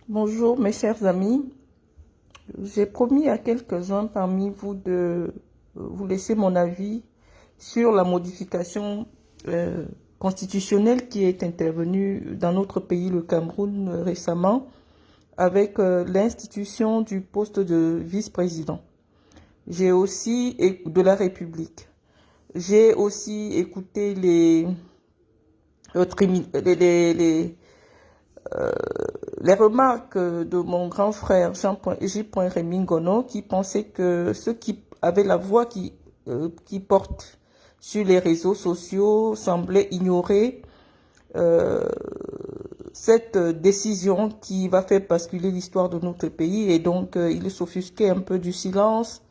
Bonjour mes chers amis, j'ai promis à quelques-uns parmi vous de vous laisser mon avis sur la modification constitutionnelle qui est intervenue dans notre pays, le Cameroun, récemment, avec l'institution du poste de vice-président. J'ai aussi de la République. J'ai aussi écouté les remarques de mon grand frère Jean.J. Rémy Ngono qui pensait que ceux qui avaient la voix qui porte sur les réseaux sociaux semblaient ignorer euh, cette décision qui va faire basculer l'histoire de notre pays et donc il s'offusquait un peu du silence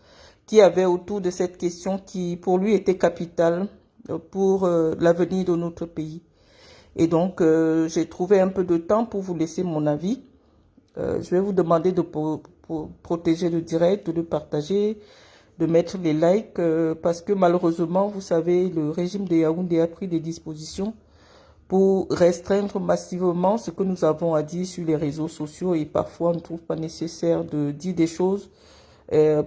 qu'il y avait autour de cette question qui pour lui était capitale pour l'avenir de notre pays. Et donc, j'ai trouvé un peu de temps pour vous laisser mon avis. Je vais vous demander de protéger le direct, de le partager, de mettre les likes, parce que malheureusement, vous savez, le régime de Yaoundé a pris des dispositions pour restreindre massivement ce que nous avons à dire sur les réseaux sociaux et parfois on ne trouve pas nécessaire de dire des choses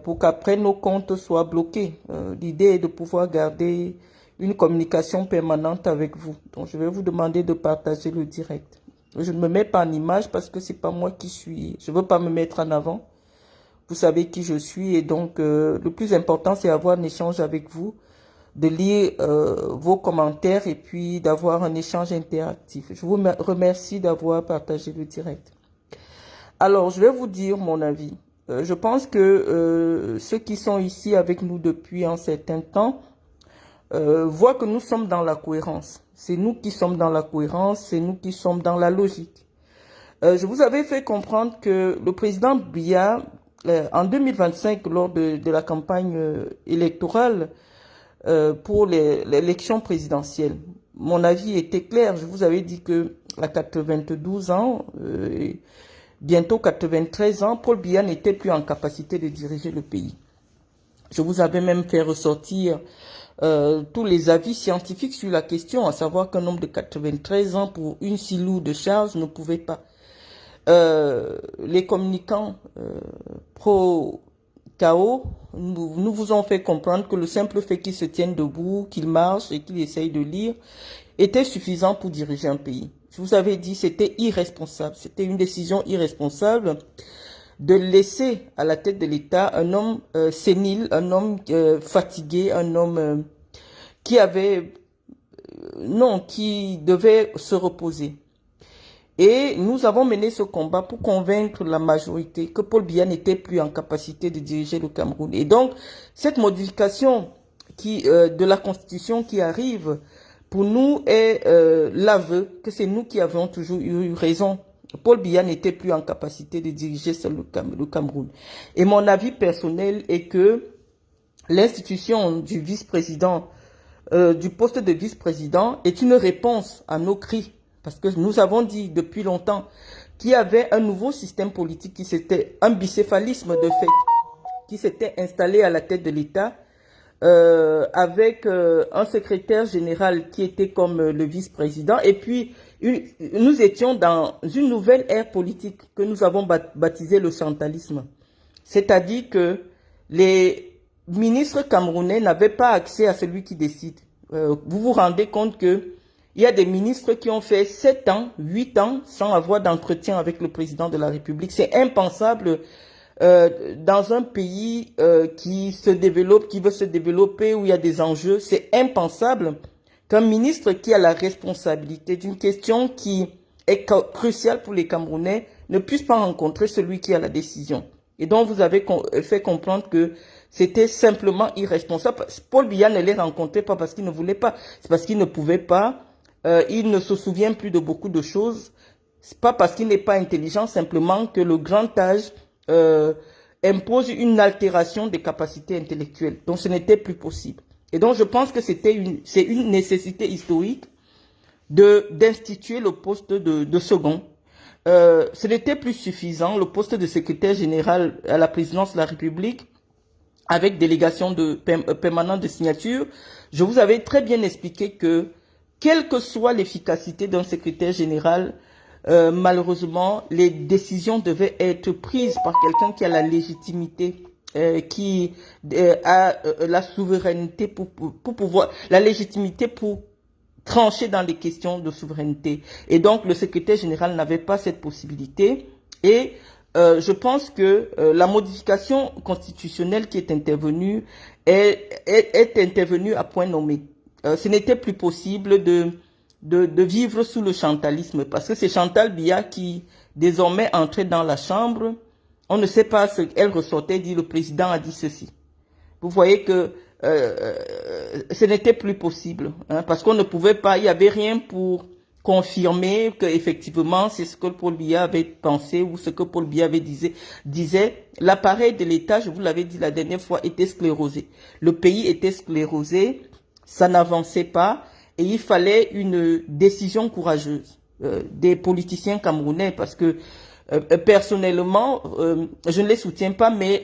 pour qu'après nos comptes soient bloqués. L'idée est de pouvoir garder une communication permanente avec vous. Donc, je vais vous demander de partager le direct. Je ne me mets pas en image parce que c'est pas moi qui suis. Je veux pas me mettre en avant. Vous savez qui je suis et donc le plus important c'est avoir un échange avec vous, de lire vos commentaires et puis d'avoir un échange interactif. Je vous remercie d'avoir partagé le direct. Alors, je vais vous dire mon avis. Je pense que ceux qui sont ici avec nous depuis un certain temps voient que nous sommes dans la cohérence. C'est nous qui sommes dans la cohérence, c'est nous qui sommes dans la logique. Je vous avais fait comprendre que le président Biya, en 2025, lors de la campagne électorale pour l'élection présidentielle, mon avis était clair. Je vous avais dit que à 92 ans, bientôt 93 ans, Paul Biya n'était plus en capacité de diriger le pays. Je vous avais même fait ressortir tous les avis scientifiques sur la question, à savoir qu'un homme de 93 ans pour une si lourde charge ne pouvait pas. Les communicants pro-chaos nous vous ont fait comprendre que le simple fait qu'il se tienne debout, qu'il marche et qu'il essaye de lire était suffisant pour diriger un pays. Je vous avais dit c'était irresponsable, c'était une décision irresponsable de laisser à la tête de l'État un homme sénile, un homme fatigué, un homme qui avait qui devait se reposer. Et nous avons mené ce combat pour convaincre la majorité que Paul Biya n'était plus en capacité de diriger le Cameroun. Et donc, cette modification de la Constitution qui arrive, pour nous, est l'aveu que c'est nous qui avons toujours eu raison. Paul Biya n'était plus en capacité de diriger le Cameroun. Et mon avis personnel est que l'institution du vice-président, du poste de vice-président, est une réponse à nos cris. Parce que nous avons dit depuis longtemps qu'il y avait un nouveau système politique qui s'était, un bicéphalisme de fait, qui s'était installé à la tête de l'État, avec un secrétaire général qui était comme le vice-président. Et puis, nous étions dans une nouvelle ère politique que nous avons baptisée le chantalisme. C'est-à-dire que les ministres camerounais n'avaient pas accès à celui qui décide. Vous vous rendez compte que il y a des ministres qui ont fait 7 ans, 8 ans sans avoir d'entretien avec le président de la République. C'est impensable dans un pays qui se développe, qui veut se développer, où il y a des enjeux. C'est impensable qu'un ministre qui a la responsabilité d'une question qui est cruciale pour les Camerounais ne puisse pas rencontrer celui qui a la décision. Et donc, vous avez fait comprendre que c'était simplement irresponsable. Paul Biya ne les rencontrait pas parce qu'il ne voulait pas. C'est parce qu'il ne pouvait pas. Il ne se souvient plus de beaucoup de choses. C'est pas parce qu'il n'est pas intelligent, simplement que le grand âge impose une altération des capacités intellectuelles. Donc ce n'était plus possible. Et donc je pense que c'est une nécessité historique d'instituer le poste de second. Ce n'était plus suffisant, le poste de secrétaire général à la présidence de la République, avec délégation permanente de signature. Je vous avais très bien expliqué que quelle que soit l'efficacité d'un secrétaire général, malheureusement, les décisions devaient être prises par quelqu'un qui a la légitimité, qui a la souveraineté pour pouvoir, la légitimité pour trancher dans les questions de souveraineté. Et donc, le secrétaire général n'avait pas cette possibilité. Et je pense que la modification constitutionnelle qui est intervenue est intervenue à point nommé. Ce n'était plus possible de vivre sous le chantalisme, parce que c'est Chantal Biya qui désormais entrait dans la chambre. On ne sait pas ce qu'elle ressortait, dit le président a dit ceci. Vous voyez que ce n'était plus possible, hein, parce qu'on ne pouvait pas, il n'y avait rien pour confirmer que effectivement c'est ce que Paul Biya avait pensé ou ce que Paul Biya disait. L'appareil de l'État, je vous l'avais dit la dernière fois, était sclérosé. Le pays était sclérosé, ça n'avançait pas et il fallait une décision courageuse des politiciens camerounais, parce que personnellement, je ne les soutiens pas, mais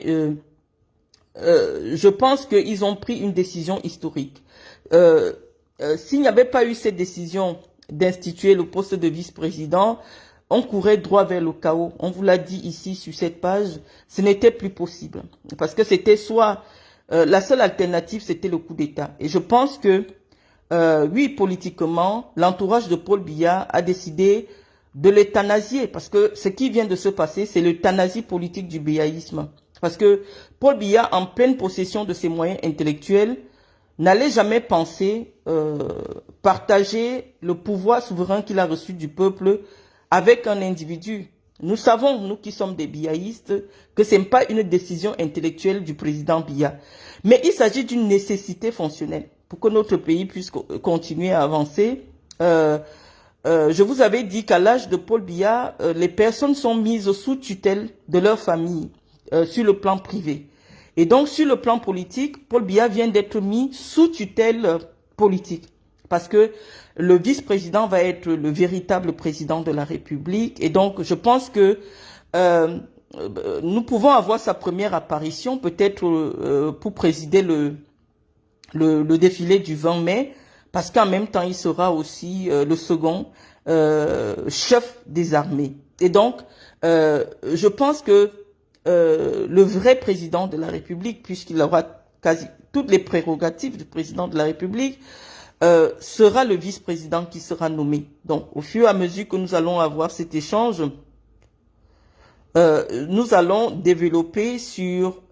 je pense qu'ils ont pris une décision historique. S'il n'y avait pas eu cette décision d'instituer le poste de vice-président, on courait droit vers le chaos. On vous l'a dit ici sur cette page, ce n'était plus possible. Parce que c'était soit... la seule alternative, c'était le coup d'État. Et je pense que, oui, politiquement, l'entourage de Paul Biya a décidé de l'euthanasier, parce que ce qui vient de se passer, c'est l'euthanasie politique du biyaïsme. Parce que Paul Biya, en pleine possession de ses moyens intellectuels, n'allait jamais penser partager le pouvoir souverain qu'il a reçu du peuple avec un individu. Nous savons, nous qui sommes des biyaïstes, que ce n'est pas une décision intellectuelle du président Biya. Mais il s'agit d'une nécessité fonctionnelle pour que notre pays puisse continuer à avancer. Je vous avais dit qu'à l'âge de Paul Biya, les personnes sont mises sous tutelle de leur famille sur le plan privé. Et donc, sur le plan politique, Paul Biya vient d'être mis sous tutelle politique. Parce que le vice-président va être le véritable président de la République. Et donc, je pense que nous pouvons avoir sa première apparition, peut-être pour présider le défilé du 20 mai, parce qu'en même temps, il sera aussi le second chef des armées. Et donc, je pense que le vrai président de la République, puisqu'il aura quasi toutes les prérogatives du président de la République, sera le vice-président qui sera nommé. Donc, au fur et à mesure que nous allons avoir cet échange, nous allons développer sur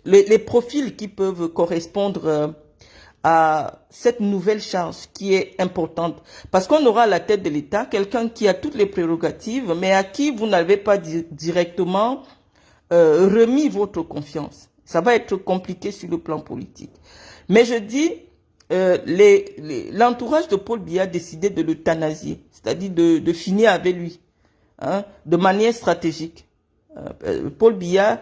les profils qui peuvent correspondre à cette nouvelle charge qui est importante. Parce qu'on aura à la tête de l'État quelqu'un qui a toutes les prérogatives, mais à qui vous n'avez pas directement remis votre confiance. Ça va être compliqué sur le plan politique. Mais je dis, l'entourage de Paul Biya a décidé de l'euthanasier, c'est-à-dire de finir avec lui, hein, de manière stratégique. Paul Biya,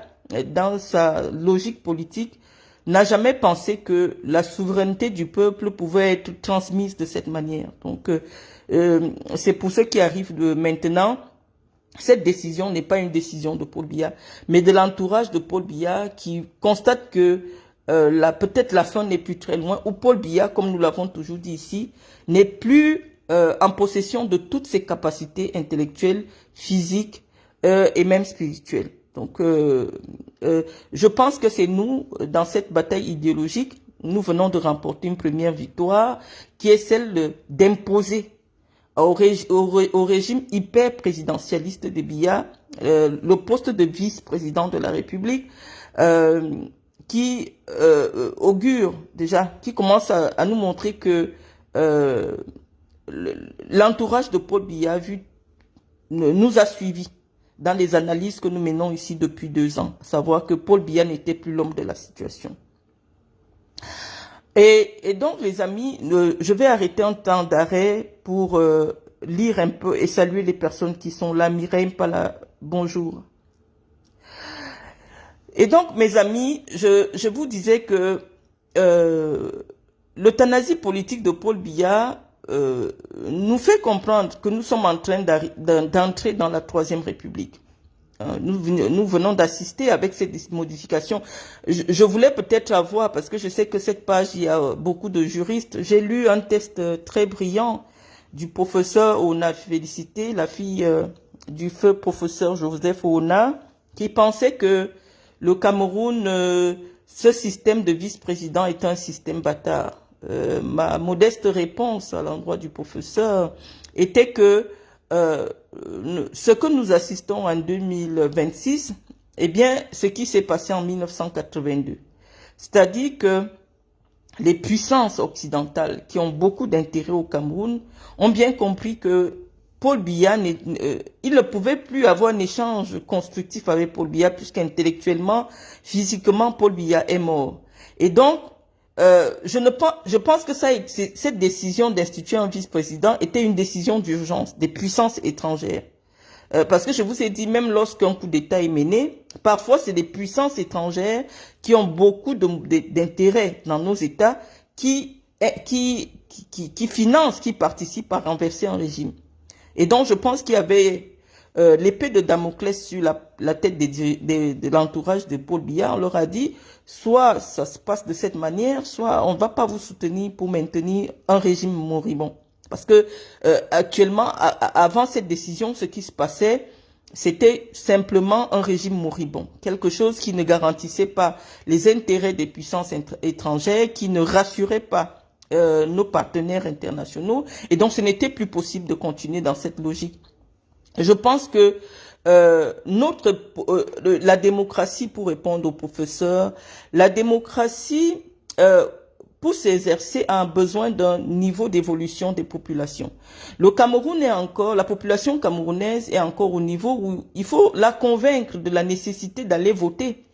dans sa logique politique, n'a jamais pensé que la souveraineté du peuple pouvait être transmise de cette manière. Donc, c'est pour ce qui arrive de maintenant. Cette décision n'est pas une décision de Paul Biya, mais de l'entourage de Paul Biya qui constate que peut-être la fin n'est plus très loin, où Paul Biya, comme nous l'avons toujours dit ici, n'est plus en possession de toutes ses capacités intellectuelles, physiques et même spirituelles. Donc, je pense que c'est nous, dans cette bataille idéologique, nous venons de remporter une première victoire, qui est celle d'imposer au régime hyper présidentialiste de Biya le poste de vice-président de la République, qui augure déjà, qui commence à nous montrer que l'entourage de Paul Biya nous a suivis dans les analyses que nous menons ici depuis 2 ans, à savoir que Paul Biya n'était plus l'homme de la situation. Et donc, les amis, je vais arrêter un temps d'arrêt pour lire un peu et saluer les personnes qui sont là. Mireille Mpala, bonjour. Et donc, mes amis, je vous disais que l'euthanasie politique de Paul Biya nous fait comprendre que nous sommes en train d'entrer dans la 3e République. Nous venons d'assister avec ces modifications. Je voulais peut-être avoir, parce que je sais que cette page, il y a beaucoup de juristes, j'ai lu un texte très brillant du professeur Ona Félicité, la fille du feu professeur Joseph Ona, qui pensait que le Cameroun, ce système de vice-président est un système bâtard. Ma modeste réponse à l'endroit du professeur était que ce que nous assistons en 2026, eh bien, ce qui s'est passé en 1982. C'est-à-dire que les puissances occidentales qui ont beaucoup d'intérêt au Cameroun ont bien compris que Paul Biya, il ne pouvait plus avoir un échange constructif avec Paul Biya puisqu'intellectuellement, physiquement, Paul Biya est mort. Et donc, je pense que cette décision d'instituer un vice-président était une décision d'urgence des puissances étrangères. Parce que je vous ai dit, même lorsqu'un coup d'État est mené, parfois c'est des puissances étrangères qui ont beaucoup d'intérêt dans nos États qui financent, qui participent à renverser un régime. Et donc, je pense qu'il y avait l'épée de Damoclès sur la tête de l'entourage de Paul Biya. On leur a dit, soit ça se passe de cette manière, soit on ne va pas vous soutenir pour maintenir un régime moribond. Parce que actuellement, avant cette décision, ce qui se passait, c'était simplement un régime moribond. Quelque chose qui ne garantissait pas les intérêts des puissances étrangères, qui ne rassurait pas nos partenaires internationaux, et donc ce n'était plus possible de continuer dans cette logique. Je pense que la démocratie, pour répondre au professeur, la démocratie, pour s'exercer, a besoin d'un niveau d'évolution des populations. Le Cameroun la population camerounaise est encore au niveau où il faut la convaincre de la nécessité d'aller voter.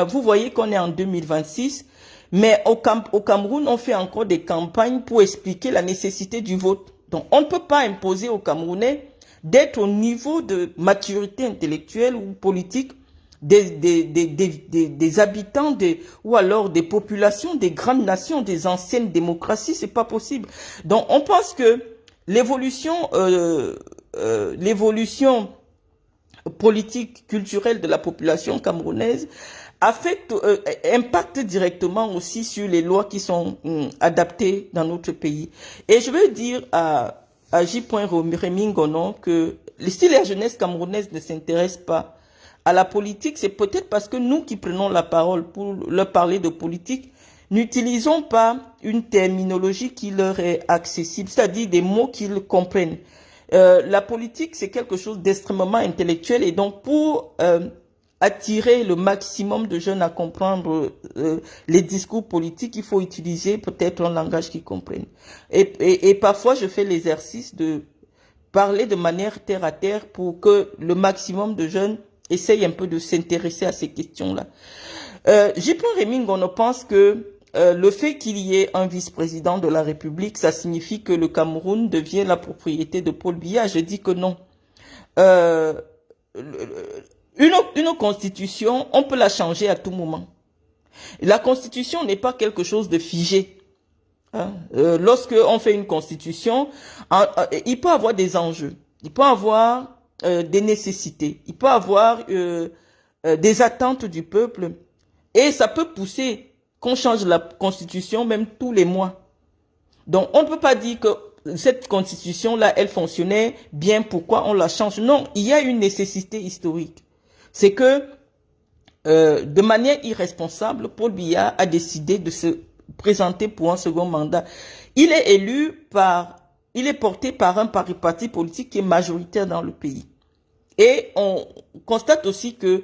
Vous voyez qu'on est en 2026, mais au Cameroun, on fait encore des campagnes pour expliquer la nécessité du vote. Donc, on ne peut pas imposer aux Camerounais d'être au niveau de maturité intellectuelle ou politique des habitants ou alors des populations des grandes nations, des anciennes démocraties. C'est pas possible. Donc, on pense que l'évolution politique, culturelle de la population camerounaise impacte directement aussi sur les lois qui sont adaptées dans notre pays. Et je veux dire à J. Rémy Ngonon que si la jeunesse camerounaise ne s'intéresse pas à la politique, c'est peut-être parce que nous qui prenons la parole pour leur parler de politique, n'utilisons pas une terminologie qui leur est accessible, c'est-à-dire des mots qu'ils comprennent. La politique, c'est quelque chose d'extrêmement intellectuel et donc pour attirer le maximum de jeunes à comprendre les discours politiques, il faut utiliser peut-être un langage qu'ils comprennent. Et parfois, je fais l'exercice de parler de manière terre à terre pour que le maximum de jeunes essayent un peu de s'intéresser à ces questions-là. J. Rémy Ngonon pense que le fait qu'il y ait un vice-président de la République, ça signifie que le Cameroun devient la propriété de Paul Biya. Je dis que non. Une constitution, on peut la changer à tout moment. La constitution n'est pas quelque chose de figé. Hein? Lorsque on fait une constitution, il peut avoir des enjeux, il peut avoir des nécessités, il peut avoir des attentes du peuple, et ça peut pousser qu'on change la constitution même tous les mois. Donc on ne peut pas dire que cette constitution-là, elle fonctionnait bien, pourquoi on la change? Non, il y a une nécessité historique. C'est que, de manière irresponsable, Paul Biya a décidé de se présenter pour un second mandat. Il est porté par un parti politique qui est majoritaire dans le pays. Et on constate aussi que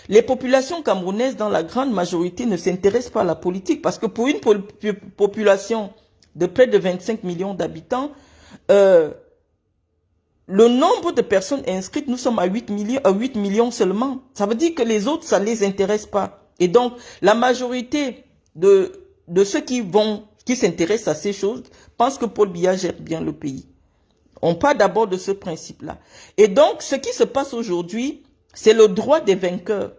les populations camerounaises, dans la grande majorité, ne s'intéressent pas à la politique. Parce que pour une population de près de 25 millions d'habitants, le nombre de personnes inscrites, nous sommes à 8 millions seulement. Ça veut dire que les autres, ça les intéresse pas. Et donc, la majorité de ceux qui s'intéressent à ces choses pensent que Paul Biya gère bien le pays. On part d'abord de ce principe-là. Et donc, ce qui se passe aujourd'hui, c'est le droit des vainqueurs.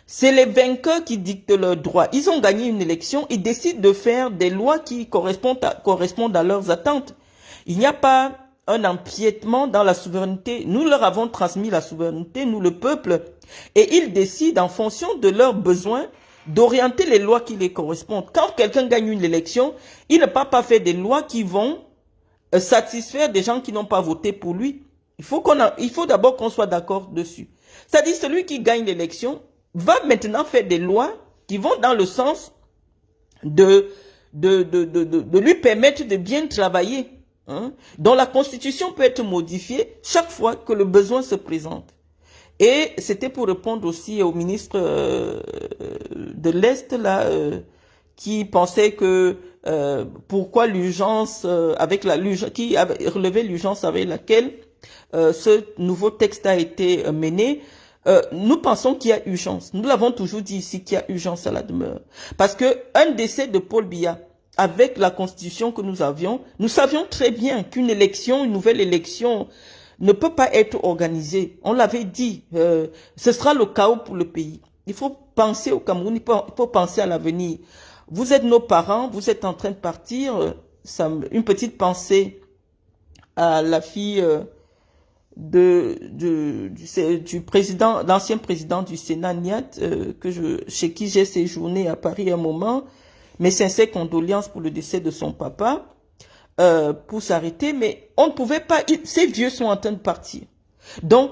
C'est les vainqueurs qui dictent leurs droits. Ils ont gagné une élection, ils décident de faire des lois qui correspondent à leurs attentes. Il n'y a pas un empiètement dans la souveraineté. Nous leur avons transmis la souveraineté, nous le peuple, et ils décident en fonction de leurs besoins d'orienter les lois qui les correspondent. Quand quelqu'un gagne une élection, il ne peut pas faire des lois qui vont satisfaire des gens qui n'ont pas voté pour lui. Il faut d'abord qu'on soit d'accord dessus. C'est-à-dire, celui qui gagne l'élection va maintenant faire des lois qui vont dans le sens de lui permettre de bien travailler. Hein, dont la constitution peut être modifiée chaque fois que le besoin se présente. Et c'était pour répondre aussi au ministre de l'Est, là, qui pensait que pourquoi l'urgence, qui avait relevé l'urgence avec laquelle ce nouveau texte a été mené. Nous pensons qu'il y a urgence. Nous l'avons toujours dit ici qu'il y a urgence à la demeure. Parce que un décès de Paul Biya, avec la constitution que nous avions, nous savions très bien qu'une élection, une nouvelle élection, ne peut pas être organisée. On l'avait dit, ce sera le chaos pour le pays. Il faut penser au Cameroun, il faut penser à l'avenir. Vous êtes nos parents, vous êtes en train de partir. Une petite pensée à la fille du président, l'ancien président du Sénat, Niat, chez qui j'ai séjourné à Paris un moment. Mes sincères condoléances pour le décès de son papa, pour s'arrêter, mais on ne pouvait pas, ces vieux sont en train de partir. Donc,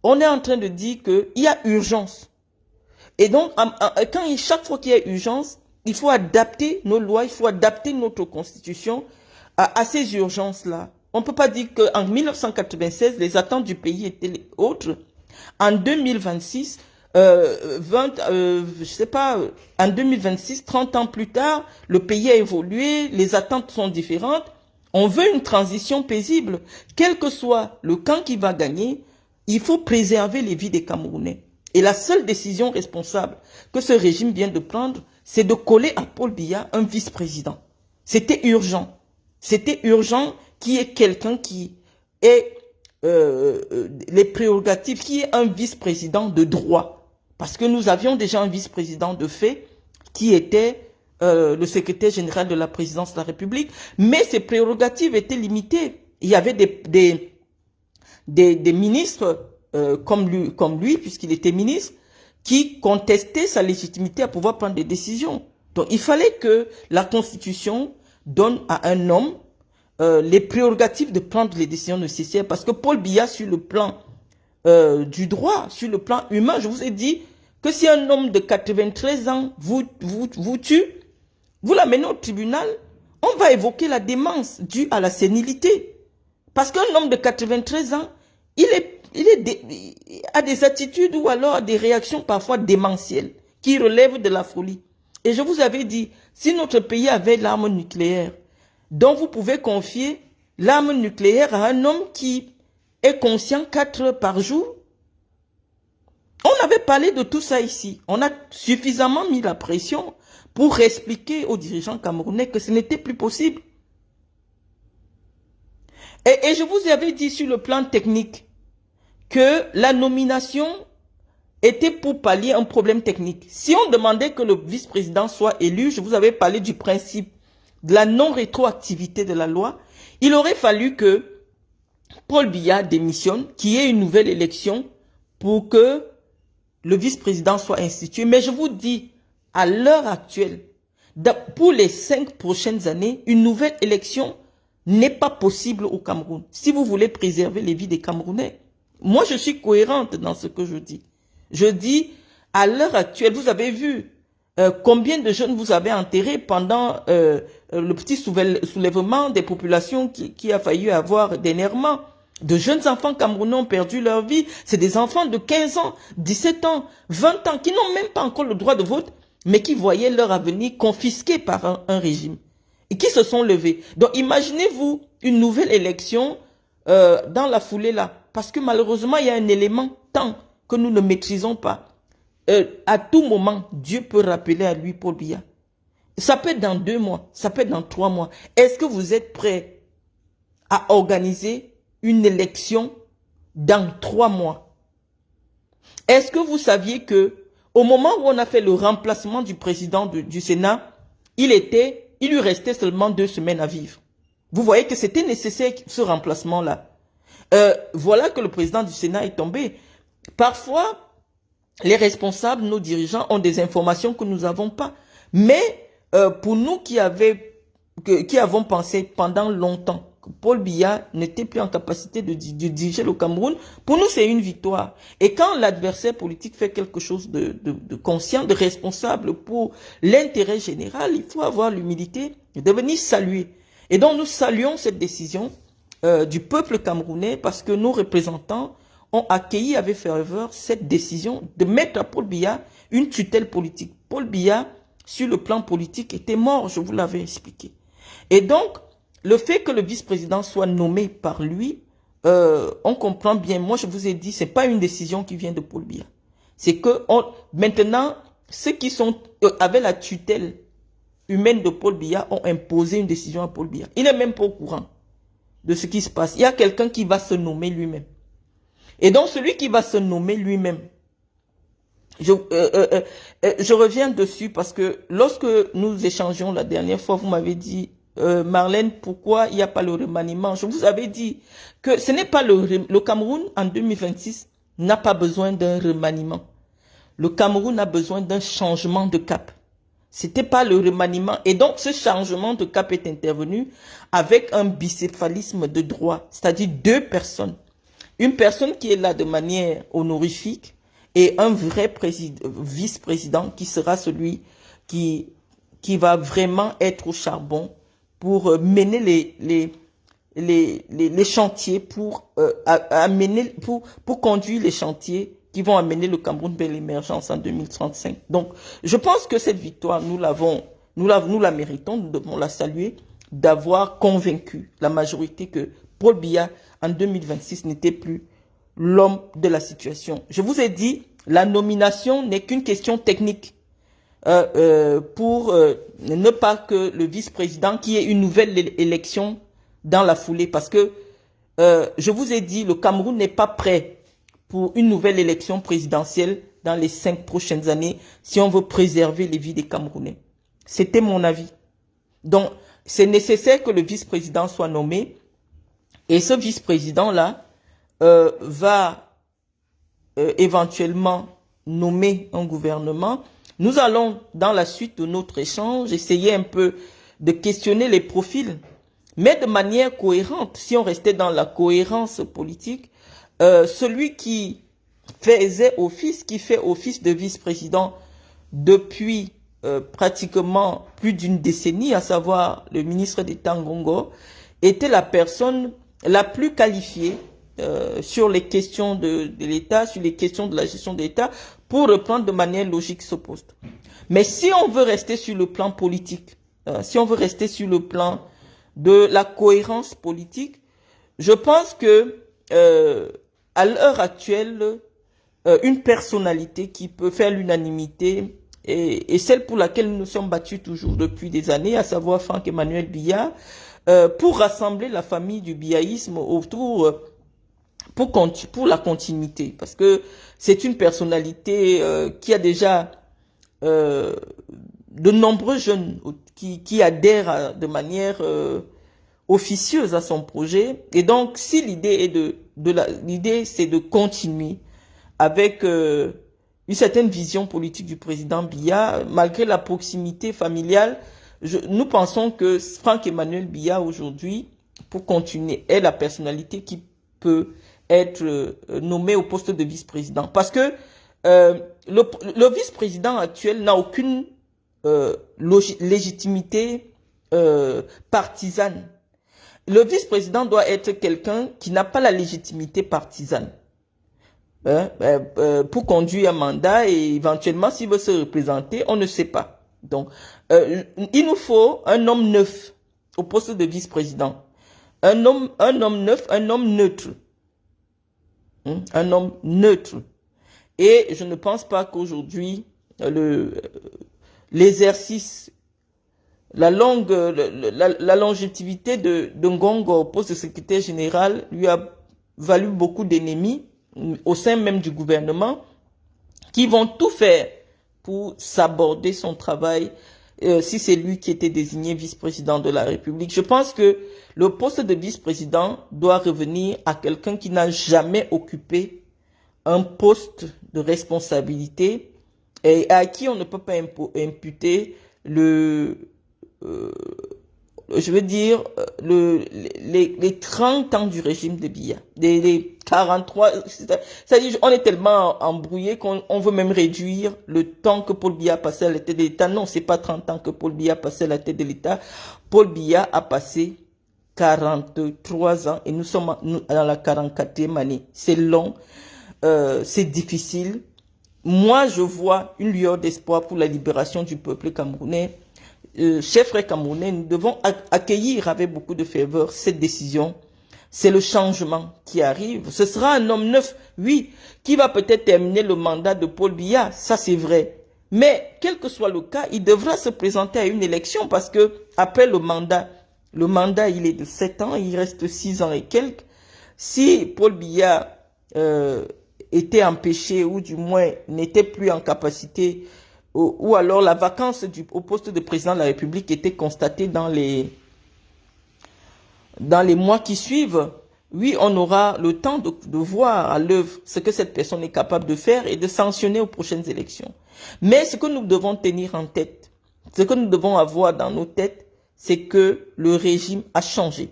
on est en train de dire qu'il y a urgence. Et donc, chaque fois qu'il y a urgence, il faut adapter nos lois, il faut adapter notre constitution à ces urgences-là. On ne peut pas dire qu'en 1996, les attentes du pays étaient autres. En 2026, je sais pas, en 2026, 30 ans plus tard, le pays a évolué, les attentes sont différentes. On veut une transition paisible. Quel que soit le camp qui va gagner, il faut préserver les vies des Camerounais. Et la seule décision responsable que ce régime vient de prendre, c'est de coller à Paul Biya un vice-président. C'était urgent. C'était urgent qu'il y ait quelqu'un qui ait les prérogatives, qui est un vice-président de droit. Parce que nous avions déjà un vice-président de fait qui était le secrétaire général de la présidence de la République, mais ses prérogatives étaient limitées. Il y avait des ministres comme lui, puisqu'il était ministre, qui contestaient sa légitimité à pouvoir prendre des décisions. Donc il fallait que la Constitution donne à un homme les prérogatives de prendre les décisions nécessaires, parce que Paul Biya, sur le plan du droit, sur le plan humain, je vous ai dit que si un homme de 93 ans vous tue, vous l'amenez au tribunal, on va évoquer la démence due à la sénilité. Parce qu'un homme de 93 ans, il a des attitudes ou alors des réactions parfois démentielles qui relèvent de la folie. Et je vous avais dit, si notre pays avait l'arme nucléaire, dont vous pouvez confier l'arme nucléaire à un homme qui est conscient 4 heures par jour. On avait parlé de tout ça ici. On a suffisamment mis la pression pour expliquer aux dirigeants camerounais que ce n'était plus possible. Et je vous avais dit sur le plan technique que la nomination était pour pallier un problème technique. Si on demandait que le vice-président soit élu, je vous avais parlé du principe de la non-rétroactivité de la loi, il aurait fallu que Paul Biya démissionne, qu'il y ait une nouvelle élection pour que le vice-président soit institué. Mais je vous dis, à l'heure actuelle, pour les 5 prochaines années, une nouvelle élection n'est pas possible au Cameroun. Si vous voulez préserver les vies des Camerounais. Moi, je suis cohérente dans ce que je dis. Je dis, à l'heure actuelle, vous avez vu combien de jeunes vous avez enterrés pendant le petit soulèvement des populations qui a failli avoir dernièrement. De jeunes enfants camerounais ont perdu leur vie. C'est des enfants de 15 ans, 17 ans, 20 ans, qui n'ont même pas encore le droit de vote, mais qui voyaient leur avenir confisqué par un régime. Et qui se sont levés. Donc imaginez-vous une nouvelle élection dans la foulée là. Parce que malheureusement, il y a un élément temps que nous ne maîtrisons pas. À tout moment, Dieu peut rappeler à lui Paul Biya. Ça peut être dans 2 mois, ça peut être dans 3 mois. Est-ce que vous êtes prêts à organiser une élection dans 3 mois? Est-ce que vous saviez que au moment où on a fait le remplacement du président du Sénat, il lui restait seulement 2 semaines à vivre. Vous voyez que c'était nécessaire ce remplacement-là. Voilà que le président du Sénat est tombé. Parfois, les responsables, nos dirigeants ont des informations que nous n'avons pas. Mais pour nous qui avons pensé pendant longtemps que Paul Biya n'était plus en capacité de diriger le Cameroun, pour nous, c'est une victoire. Et quand l'adversaire politique fait quelque chose de conscient, de responsable pour l'intérêt général, il faut avoir l'humilité de venir saluer. Et donc, nous saluons cette décision du peuple camerounais parce que nos représentants ont accueilli avec ferveur cette décision de mettre à Paul Biya une tutelle politique. Paul Biya, sur le plan politique, était mort, je vous l'avais expliqué. Et donc, le fait que le vice-président soit nommé par lui, on comprend bien. Moi, je vous ai dit, c'est pas une décision qui vient de Paul Biya. C'est que maintenant, ceux qui sont avec la tutelle humaine de Paul Biya ont imposé une décision à Paul Biya. Il n'est même pas au courant de ce qui se passe. Il y a quelqu'un qui va se nommer lui-même. Et donc, celui qui va se nommer lui-même, je reviens dessus parce que lorsque nous échangeons la dernière fois, vous m'avez dit, Marlène, pourquoi il n'y a pas le remaniement? Je vous avais dit que ce n'est pas le Cameroun en 2026 n'a pas besoin d'un remaniement. Le Cameroun a besoin d'un changement de cap. C'était pas le remaniement. Et donc, ce changement de cap est intervenu avec un bicéphalisme de droit, c'est-à-dire deux personnes. Une personne qui est là de manière honorifique et un vrai vice-président qui sera celui qui va vraiment être au charbon pour mener les chantiers, pour conduire les chantiers qui vont amener le Cameroun vers l'émergence en 2035. Donc, je pense que cette victoire, nous la méritons, nous devons la saluer, d'avoir convaincu la majorité que Paul Biya, en 2026, n'était plus l'homme de la situation. Je vous ai dit, la nomination n'est qu'une question technique pour ne pas que le vice-président, qui ait une nouvelle élection dans la foulée, parce que je vous ai dit, le Cameroun n'est pas prêt pour une nouvelle élection présidentielle dans les 5 prochaines années si on veut préserver les vies des Camerounais. C'était mon avis. Donc, c'est nécessaire que le vice-président soit nommé et ce vice-président-là va éventuellement nommer un gouvernement. Nous allons, dans la suite de notre échange, essayer un peu de questionner les profils, mais de manière cohérente. Si on restait dans la cohérence politique, celui qui fait office de vice-président depuis pratiquement plus d'une décennie, à savoir le ministre d'État Ngongo, était la personne la plus qualifiée sur les questions de l'État, sur les questions de la gestion de l'État, pour reprendre de manière logique ce poste. Mais si on veut rester sur le plan politique, si on veut rester sur le plan de la cohérence politique, je pense que à l'heure actuelle, une personnalité qui peut faire l'unanimité et celle pour laquelle nous nous sommes battus toujours depuis des années, à savoir Franck-Emmanuel Biya, pour rassembler la famille du biaïsme autour, pour la continuité. Parce que c'est une personnalité qui a déjà de nombreux jeunes qui adhèrent de manière officieuse à son projet. Et donc, si l'idée est l'idée c'est de continuer avec une certaine vision politique du président Biya, malgré la proximité familiale, nous pensons que Franck-Emmanuel Biya aujourd'hui, pour continuer, est la personnalité qui peut être nommée au poste de vice-président. Parce que le vice-président actuel n'a aucune légitimité partisane. Le vice-président doit être quelqu'un qui n'a pas la légitimité partisane pour conduire un mandat et éventuellement s'il veut se représenter, on ne sait pas. Donc, il nous faut un homme neuf au poste de vice-président. Un homme neuf, un homme neutre. Un homme neutre. Et je ne pense pas qu'aujourd'hui, l'exercice, la longévité de Ngongo au poste de secrétaire général lui a valu beaucoup d'ennemis au sein même du gouvernement qui vont tout faire pour s'aborder son travail si c'est lui qui était désigné vice-président de la République. Je pense que le poste de vice-président doit revenir à quelqu'un qui n'a jamais occupé un poste de responsabilité et à qui on ne peut pas imputer je veux dire, les 30 ans du régime de Biya, les 43, c'est-à-dire, on est tellement embrouillé qu'on veut même réduire le temps que Paul Biya passait à la tête de l'État. Non, c'est pas 30 ans que Paul Biya passait à la tête de l'État. Paul Biya a passé 43 ans et nous sommes dans la 44e année. C'est long, c'est difficile. Moi, je vois une lueur d'espoir pour la libération du peuple camerounais. Chers frères camerounais, nous devons accueillir avec beaucoup de ferveur cette décision. C'est le changement qui arrive. Ce sera un homme neuf, oui, qui va peut-être terminer le mandat de Paul Biya, ça c'est vrai. Mais quel que soit le cas, il devra se présenter à une élection parce que après le mandat il est de 7 ans, il reste 6 ans et quelques. Si Paul Biya était empêché ou du moins n'était plus en capacité ou alors la vacance au poste de président de la République était constatée dans les mois qui suivent, oui, on aura le temps de voir à l'œuvre ce que cette personne est capable de faire et de sanctionner aux prochaines élections. Mais ce que nous devons tenir en tête, ce que nous devons avoir dans nos têtes, c'est que le régime a changé.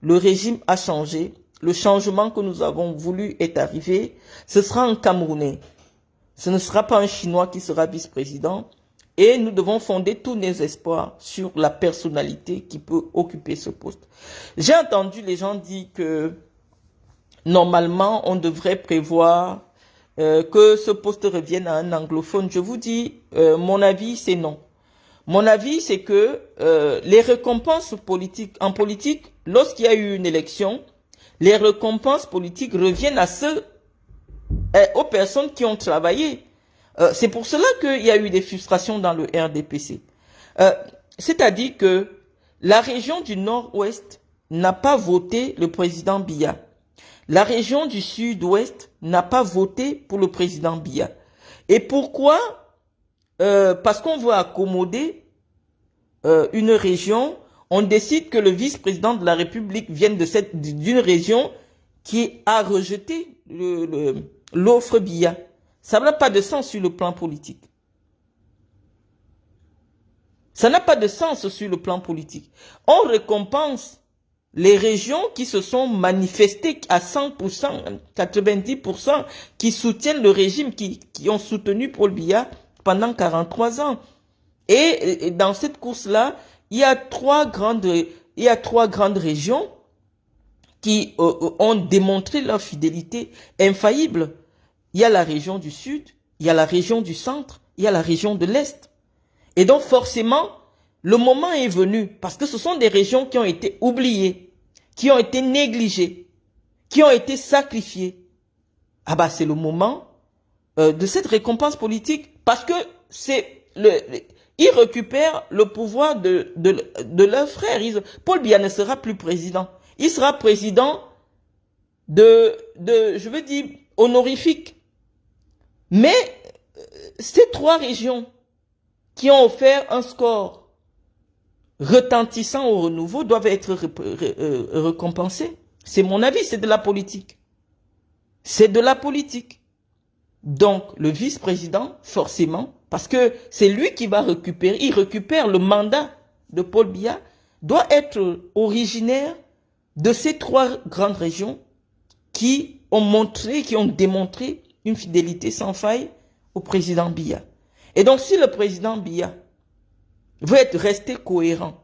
Le régime a changé. Le changement que nous avons voulu est arrivé. Ce sera un Camerounais. Ce ne sera pas un Chinois qui sera vice-président. Et nous devons fonder tous nos espoirs sur la personnalité qui peut occuper ce poste. J'ai entendu les gens dire que normalement, on devrait prévoir que ce poste revienne à un anglophone. Je vous dis, mon avis, c'est non. Mon avis, c'est que les récompenses politiques, en politique, lorsqu'il y a eu une élection, les récompenses politiques reviennent à aux personnes qui ont travaillé. C'est pour cela qu'il y a eu des frustrations dans le RDPC. C'est-à-dire que la région du Nord-Ouest n'a pas voté le président Biya. La région du Sud-Ouest n'a pas voté pour le président Biya. Et pourquoi? Parce qu'on veut accommoder une région, on décide que le vice-président de la République vienne d'une région qui a rejeté l'offre Biya. Ça n'a pas de sens sur le plan politique. Ça n'a pas de sens sur le plan politique. On récompense les régions qui se sont manifestées à 100%, 90%, qui soutiennent le régime, qui ont soutenu Paul Biya pendant 43 ans. Et dans cette course-là, il y a trois grandes régions qui ont démontré leur fidélité infaillible. Il y a la région du Sud, il y a la région du Centre, il y a la région de l'Est. Et donc forcément, le moment est venu, parce que ce sont des régions qui ont été oubliées, qui ont été négligées, qui ont été sacrifiées. Ah bah c'est le moment de cette récompense politique, parce que ils récupèrent le pouvoir de leurs frères. Paul Biya ne sera plus président. Il sera président je veux dire, honorifique. Mais ces trois régions qui ont offert un score retentissant au renouveau doivent être récompensées. C'est mon avis, c'est de la politique. C'est de la politique. Donc, le vice-président, forcément, parce que c'est lui qui va récupérer, il récupère le mandat de Paul Biya, doit être originaire de ces trois grandes régions qui ont démontré une fidélité sans faille au président Biya. Et donc, si le président Biya veut rester cohérent,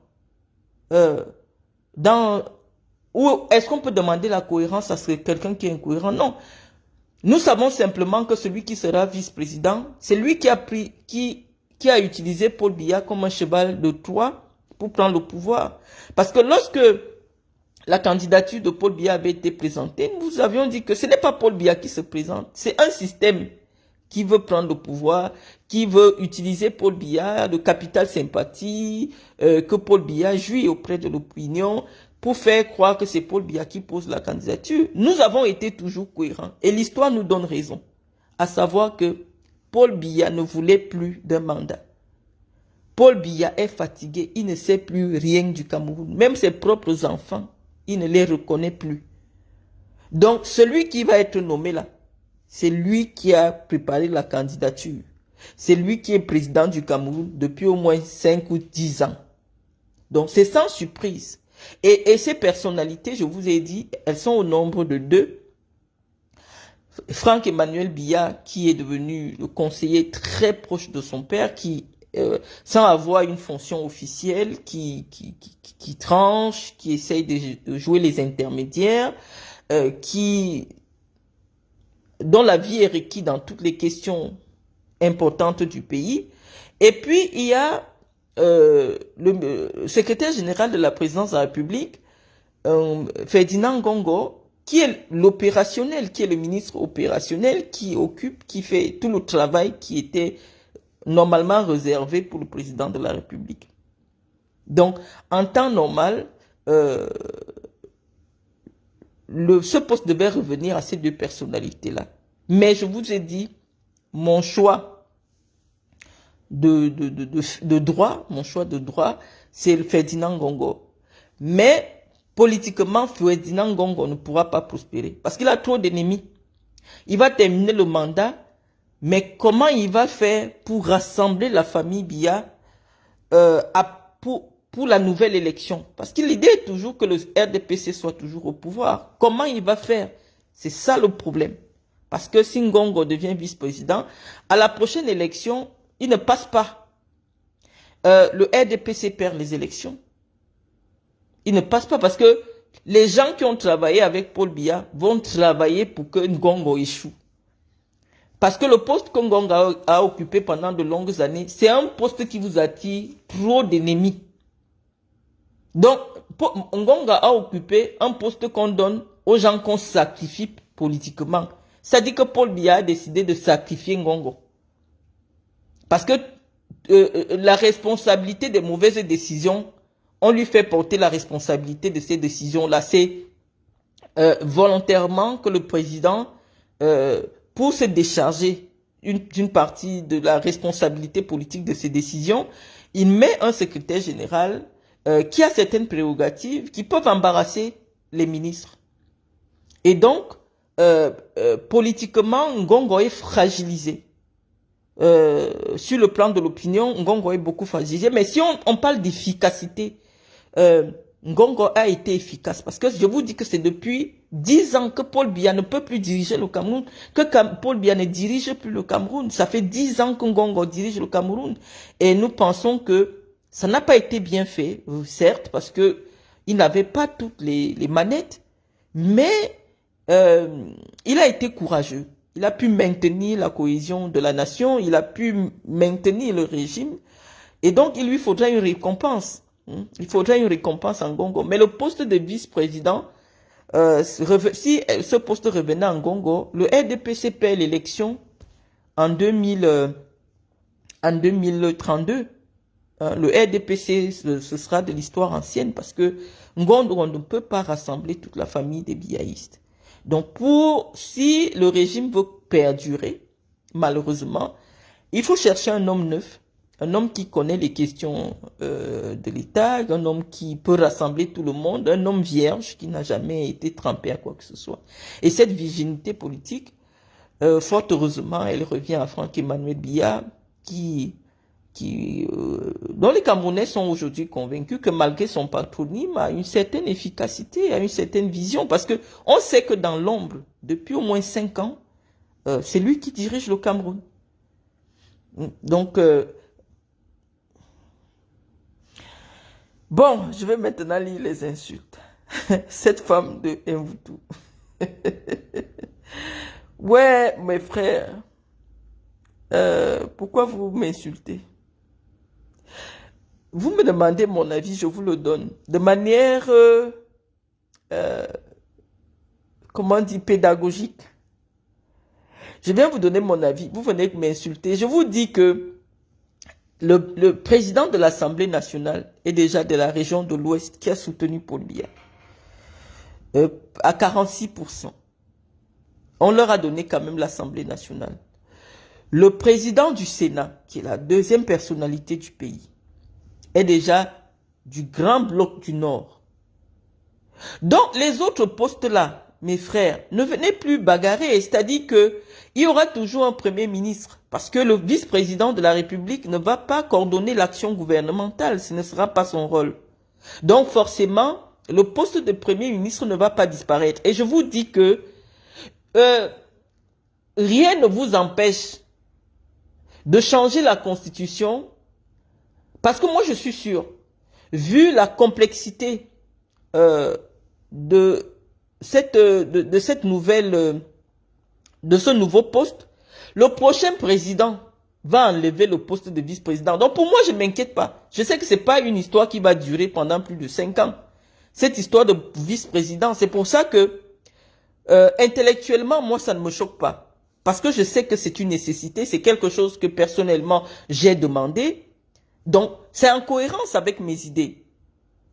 ou est-ce qu'on peut demander la cohérence à quelqu'un qui est incohérent? Non. Nous savons simplement que celui qui sera vice-président, c'est lui qui a utilisé Paul Biya comme un cheval de Troie pour prendre le pouvoir. Parce que lorsque la candidature de Paul Biya avait été présentée, nous avions dit que ce n'est pas Paul Biya qui se présente, c'est un système qui veut prendre le pouvoir, qui veut utiliser Paul Biya, le capital sympathie que Paul Biya jouit auprès de l'opinion pour faire croire que c'est Paul Biya qui pose la candidature. Nous avons été toujours cohérents et l'histoire nous donne raison, à savoir que Paul Biya ne voulait plus d'un mandat. Paul Biya est fatigué, il ne sait plus rien du Cameroun, même ses propres enfants, il ne les reconnaît plus. Donc celui qui va être nommé là, c'est lui qui a préparé la candidature. C'est lui qui est président du Cameroun depuis au moins 5 ou 10 ans. Donc, c'est sans surprise. Et ces personnalités, je vous ai dit, elles sont au nombre de 2. Franck-Emmanuel Biya, qui est devenu le conseiller très proche de son père, qui, sans avoir une fonction officielle, qui tranche, qui essaye de jouer les intermédiaires, dont la vie est requise dans toutes les questions importantes du pays. Et puis, il y a le secrétaire général de la présidence de la République, Ferdinand Ngongo, qui est l'opérationnel, qui est le ministre opérationnel, qui fait tout le travail qui était normalement réservé pour le président de la République. Donc, en temps normal, ce poste devait revenir à ces 2 personnalités-là. Mais je vous ai dit, mon choix de droit, c'est le Ferdinand Ngongo. Mais politiquement, Ferdinand Ngongo ne pourra pas prospérer parce qu'il a trop d'ennemis. Il va terminer le mandat, mais comment il va faire pour rassembler la famille Biya pour la nouvelle élection? Parce que l'idée est toujours que le RDPC soit toujours au pouvoir. Comment il va faire? C'est ça le problème. Parce que si Ngongo devient vice-président, à la prochaine élection, il ne passe pas. Le RDPC perd les élections. Il ne passe pas parce que les gens qui ont travaillé avec Paul Biya vont travailler pour que Ngongo échoue. Parce que le poste que Ngongo a occupé pendant de longues années, c'est un poste qui vous attire trop d'ennemis. Donc, Ngongo a occupé un poste qu'on donne aux gens qu'on sacrifie politiquement. Ça dit que Paul Biya a décidé de sacrifier Ngongo. Parce que la responsabilité des mauvaises décisions, on lui fait porter la responsabilité de ces décisions-là. C'est volontairement que le président, pour se décharger d'une partie de la responsabilité politique de ses décisions, il met un secrétaire général qui a certaines prérogatives qui peuvent embarrasser les ministres. Et donc, politiquement, Ngongo est fragilisé. Sur le plan de l'opinion, Ngongo est beaucoup fragilisé. Mais si on parle d'efficacité, Ngongo a été efficace. Parce que je vous dis que c'est depuis 10 ans que Paul Biya ne peut plus diriger le Cameroun. Que Paul Biya ne dirige plus le Cameroun. Ça fait 10 ans que Ngongo dirige le Cameroun. Et nous pensons que ça n'a pas été bien fait, certes, parce que il n'avait pas toutes les manettes. Mais il a été courageux. Il a pu maintenir la cohésion de la nation, il a pu maintenir le régime. Et donc, il lui faudra une récompense. Il faudra une récompense en Ngongo. Mais le poste de vice-président, si ce poste revenait en Ngongo, le RDPC perd l'élection en 2032. Le RDPC, ce sera de l'histoire ancienne parce que Ngongo ne peut pas rassembler toute la famille des biaïstes. Donc, si le régime veut perdurer, malheureusement, il faut chercher un homme neuf, un homme qui connaît les questions de l'État, un homme qui peut rassembler tout le monde, un homme vierge qui n'a jamais été trempé à quoi que ce soit. Et cette virginité politique, fort heureusement, elle revient à Franck-Emmanuel Biya, dont les Camerounais sont aujourd'hui convaincus que malgré son patronyme, a une certaine efficacité, a une certaine vision, parce que on sait que dans l'ombre, depuis au moins 5 ans, c'est lui qui dirige le Cameroun. Donc, bon, je vais maintenant lire les insultes. Cette femme de Mvutu. Ouais, mes frères, pourquoi vous m'insultez? Vous me demandez mon avis, je vous le donne. De manière, comment dire, pédagogique. Je viens vous donner mon avis. Vous venez m'insulter. Je vous dis que le président de l'Assemblée nationale est déjà de la région de l'Ouest qui a soutenu Paul Biya. À 46%. On leur a donné quand même l'Assemblée nationale. Le président du Sénat, qui est la deuxième personnalité du pays, est déjà du grand bloc du Nord. Donc, les autres postes-là, mes frères, ne venez plus bagarrer. C'est-à-dire qu'il y aura toujours un premier ministre. Parce que le vice-président de la République ne va pas coordonner l'action gouvernementale. Ce ne sera pas son rôle. Donc forcément, le poste de Premier ministre ne va pas disparaître. Et je vous dis que rien ne vous empêche de changer la Constitution, parce que moi je suis sûr, vu la complexité de cette nouvelle, de ce nouveau poste, le prochain président va enlever le poste de vice-président. Donc pour moi, je ne m'inquiète pas. Je sais que ce n'est pas une histoire qui va durer pendant plus de 5 ans. Cette histoire de vice-président, c'est pour ça que intellectuellement, moi, ça ne me choque pas. Parce que je sais que c'est une nécessité, c'est quelque chose que personnellement, j'ai demandé. Donc, c'est en cohérence avec mes idées.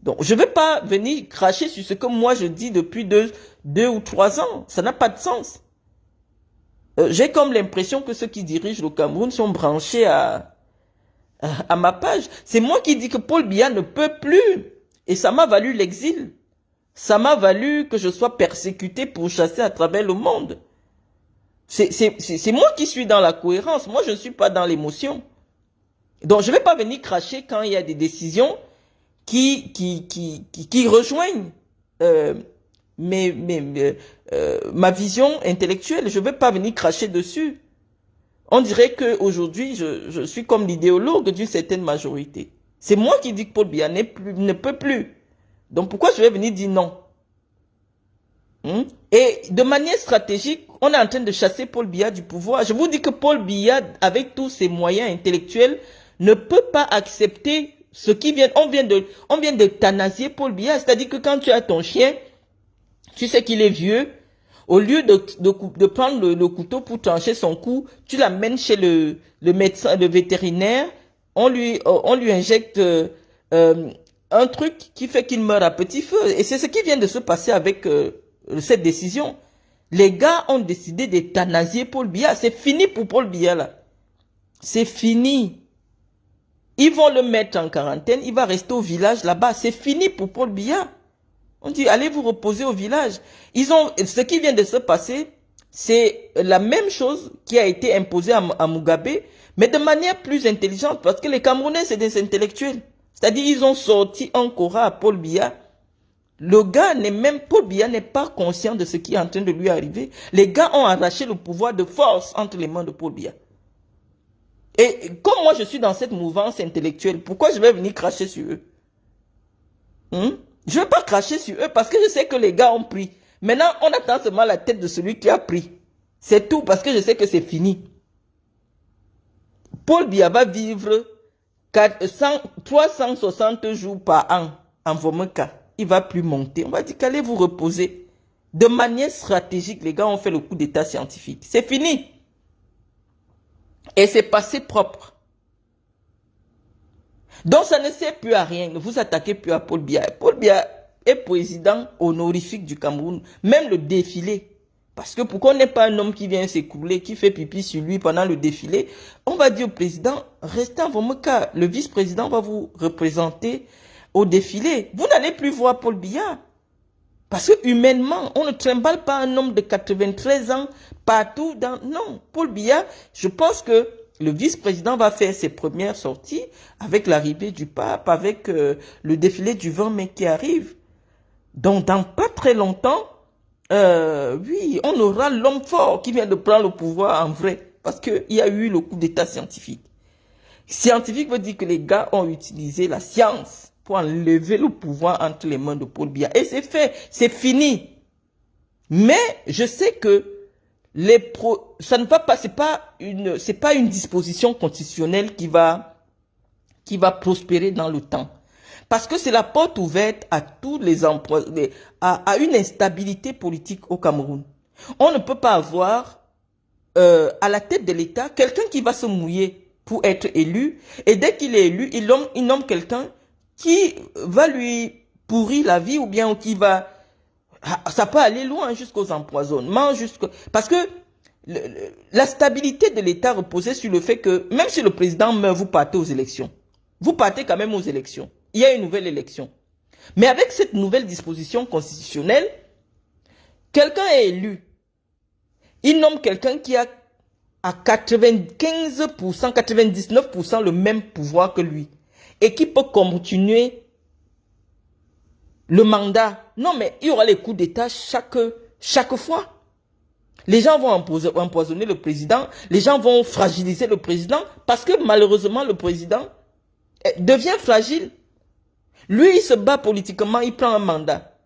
Donc, je ne vais pas venir cracher sur ce que moi je dis depuis 2 ou 3 ans. Ça n'a pas de sens. J'ai comme l'impression que ceux qui dirigent le Cameroun sont branchés à ma page. C'est moi qui dis que Paul Biya ne peut plus. Et ça m'a valu l'exil. Ça m'a valu que je sois persécuté, pourchassé à travers le monde. C'est moi qui suis dans la cohérence. Moi, je ne suis pas dans l'émotion. Donc, je ne vais pas venir cracher quand il y a des décisions qui rejoignent ma vision intellectuelle. Je ne vais pas venir cracher dessus. On dirait qu'aujourd'hui, je suis comme l'idéologue d'une certaine majorité. C'est moi qui dis que Paul Biya ne peut plus. Donc pourquoi je vais venir dire non? Et de manière stratégique, on est en train de chasser Paul Biya du pouvoir. Je vous dis que Paul Biya, avec tous ses moyens intellectuels, ne peut pas accepter ce qui vient. On vient d'euthanasier Paul Biya. C'est-à-dire que quand tu as ton chien, tu sais qu'il est vieux, au lieu de prendre le couteau pour trancher son cou, tu l'amènes chez le médecin, le vétérinaire, on lui injecte un truc qui fait qu'il meurt à petit feu. Et c'est ce qui vient de se passer avec cette décision. Les gars ont décidé d'euthanasier Paul Biya. C'est fini pour Paul Biya là. C'est fini. Ils vont le mettre en quarantaine, il va rester au village là-bas. C'est fini pour Paul Biya. On dit, allez vous reposer au village. Ce qui vient de se passer, c'est la même chose qui a été imposée à Mugabe, mais de manière plus intelligente, parce que les Camerounais, c'est des intellectuels. C'est-à-dire, ils ont sorti un Cora à Paul Biya. Paul Biya n'est pas conscient de ce qui est en train de lui arriver. Les gars ont arraché le pouvoir de force entre les mains de Paul Biya. Et comme moi, je suis dans cette mouvance intellectuelle, pourquoi je vais venir cracher sur eux? Je ne vais pas cracher sur eux parce que je sais que les gars ont pris. Maintenant, on attend seulement la tête de celui qui a pris. C'est tout parce que je sais que c'est fini. Paul Biya va vivre 360 jours par an en Vomeka. Il ne va plus monter. On va dire qu'allez vous reposer. De manière stratégique, les gars ont fait le coup d'état scientifique. C'est fini. Et c'est passé propre. Donc ça ne sert plus à rien. Ne vous attaquez plus à Paul Biya. Paul Biya est président honorifique du Cameroun. Même le défilé. Parce que pourquoi on n'est pas un homme qui vient s'écouler, qui fait pipi sur lui pendant le défilé, on va dire au président, restez en Vomeka. Le vice-président va vous représenter au défilé. Vous n'allez plus voir Paul Biya. Parce que humainement, on ne trimballe pas un homme de 93 ans partout dans... Non, Paul Biya, je pense que le vice-président va faire ses premières sorties avec l'arrivée du pape, avec le défilé du 20 mai qui arrive. Donc, dans pas très longtemps, oui, on aura l'homme fort qui vient de prendre le pouvoir en vrai. Parce qu'il y a eu le coup d'état scientifique. Scientifique veut dire que les gars ont utilisé la science pour enlever le pouvoir entre les mains de Paul Biya. Et c'est fait, c'est fini. Mais je sais que ça ne va pas, c'est pas une disposition constitutionnelle qui va prospérer dans le temps. Parce que c'est la porte ouverte à tous les emplois, à une instabilité politique au Cameroun. On ne peut pas avoir à la tête de l'État quelqu'un qui va se mouiller pour être élu. Et dès qu'il est élu, il nomme quelqu'un qui va lui pourrir la vie ou bien qui va... Ça peut aller loin jusqu'aux empoisonnements, parce que la stabilité de l'État reposait sur le fait que même si le président meurt, vous partez aux élections. Vous partez quand même aux élections. Il y a une nouvelle élection. Mais avec cette nouvelle disposition constitutionnelle, quelqu'un est élu. Il nomme quelqu'un qui a à 95%, 99% le même pouvoir que lui. Et qui peut continuer le mandat. Non, mais il y aura les coups d'État chaque fois. Les gens vont empoisonner le président, les gens vont fragiliser le président, parce que malheureusement, le président devient fragile. Lui, il se bat politiquement, il prend un mandat.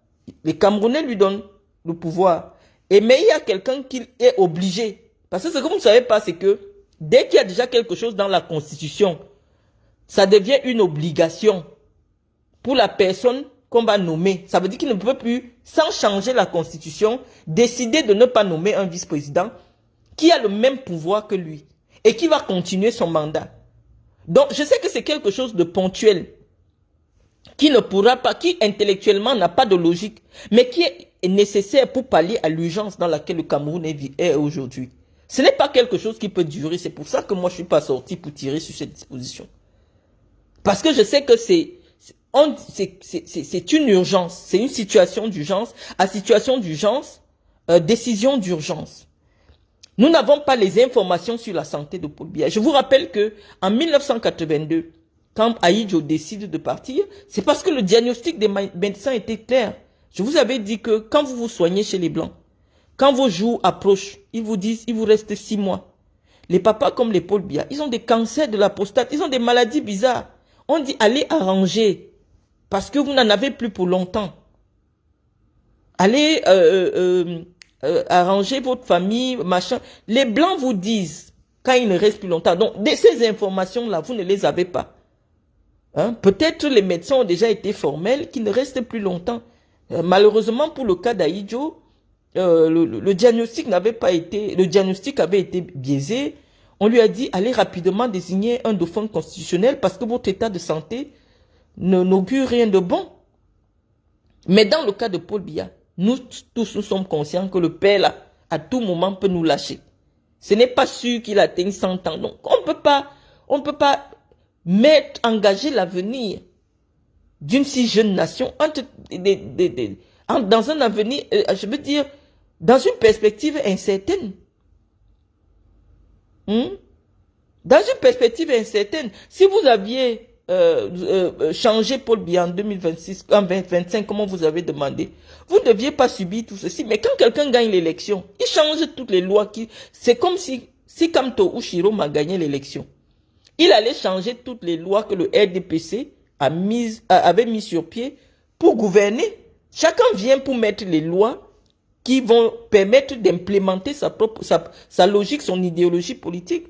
Les Camerounais lui donnent le pouvoir. Mais il y a quelqu'un qui est obligé. Parce que ce que vous ne savez pas, c'est que dès qu'il y a déjà quelque chose dans la Constitution, ça devient une obligation pour la personne qu'on va nommer. Ça veut dire qu'il ne peut plus, sans changer la Constitution, décider de ne pas nommer un vice-président qui a le même pouvoir que lui et qui va continuer son mandat. Donc, je sais que c'est quelque chose de ponctuel, qui ne pourra pas, qui intellectuellement n'a pas de logique, mais qui est nécessaire pour pallier à l'urgence dans laquelle le Cameroun est aujourd'hui. Ce n'est pas quelque chose qui peut durer. C'est pour ça que moi, je ne suis pas sorti pour tirer sur cette disposition. Parce que je sais que c'est une urgence, c'est une situation d'urgence. À situation d'urgence, décision d'urgence. Nous n'avons pas les informations sur la santé de Paul Biya. Je vous rappelle que en 1982, quand Ahidjo décide de partir, c'est parce que le diagnostic des médecins était clair. Je vous avais dit que quand vous vous soignez chez les Blancs, quand vos jours approchent, ils vous disent, il vous reste 6 mois. Les papas comme les Paul Biya, ils ont des cancers de la prostate, ils ont des maladies bizarres. On dit, allez arranger, parce que vous n'en avez plus pour longtemps. Allez arranger votre famille, machin. Les Blancs vous disent, quand il ne reste plus longtemps. Donc, ces informations-là, vous ne les avez pas. Hein? Peut-être les médecins ont déjà été formels, qu'il ne reste plus longtemps. Malheureusement, pour le cas d'Ahidjo, le diagnostic n'avait pas été, le diagnostic avait été biaisé. On lui a dit, allez rapidement désigner un dauphin constitutionnel parce que votre état de santé n'augure rien de bon. Mais dans le cas de Paul Biya, nous tous nous sommes conscients que le père là, à tout moment peut nous lâcher. Ce n'est pas sûr qu'il atteigne 100 ans. Donc on ne peut pas engager l'avenir d'une si jeune nation dans un avenir, je veux dire, dans une perspective incertaine. Dans une perspective incertaine. Si vous aviez changé Paul Biya en 2026, en 2025, comme vous avez demandé, vous ne deviez pas subir tout ceci. Mais quand quelqu'un gagne l'élection, il change toutes les lois. C'est comme si Kamto ou Chiroma gagné l'élection. Il allait changer toutes les lois que le RDPC avait mis sur pied pour gouverner. Chacun vient pour mettre les lois qui vont permettre d'implémenter sa logique, son idéologie politique.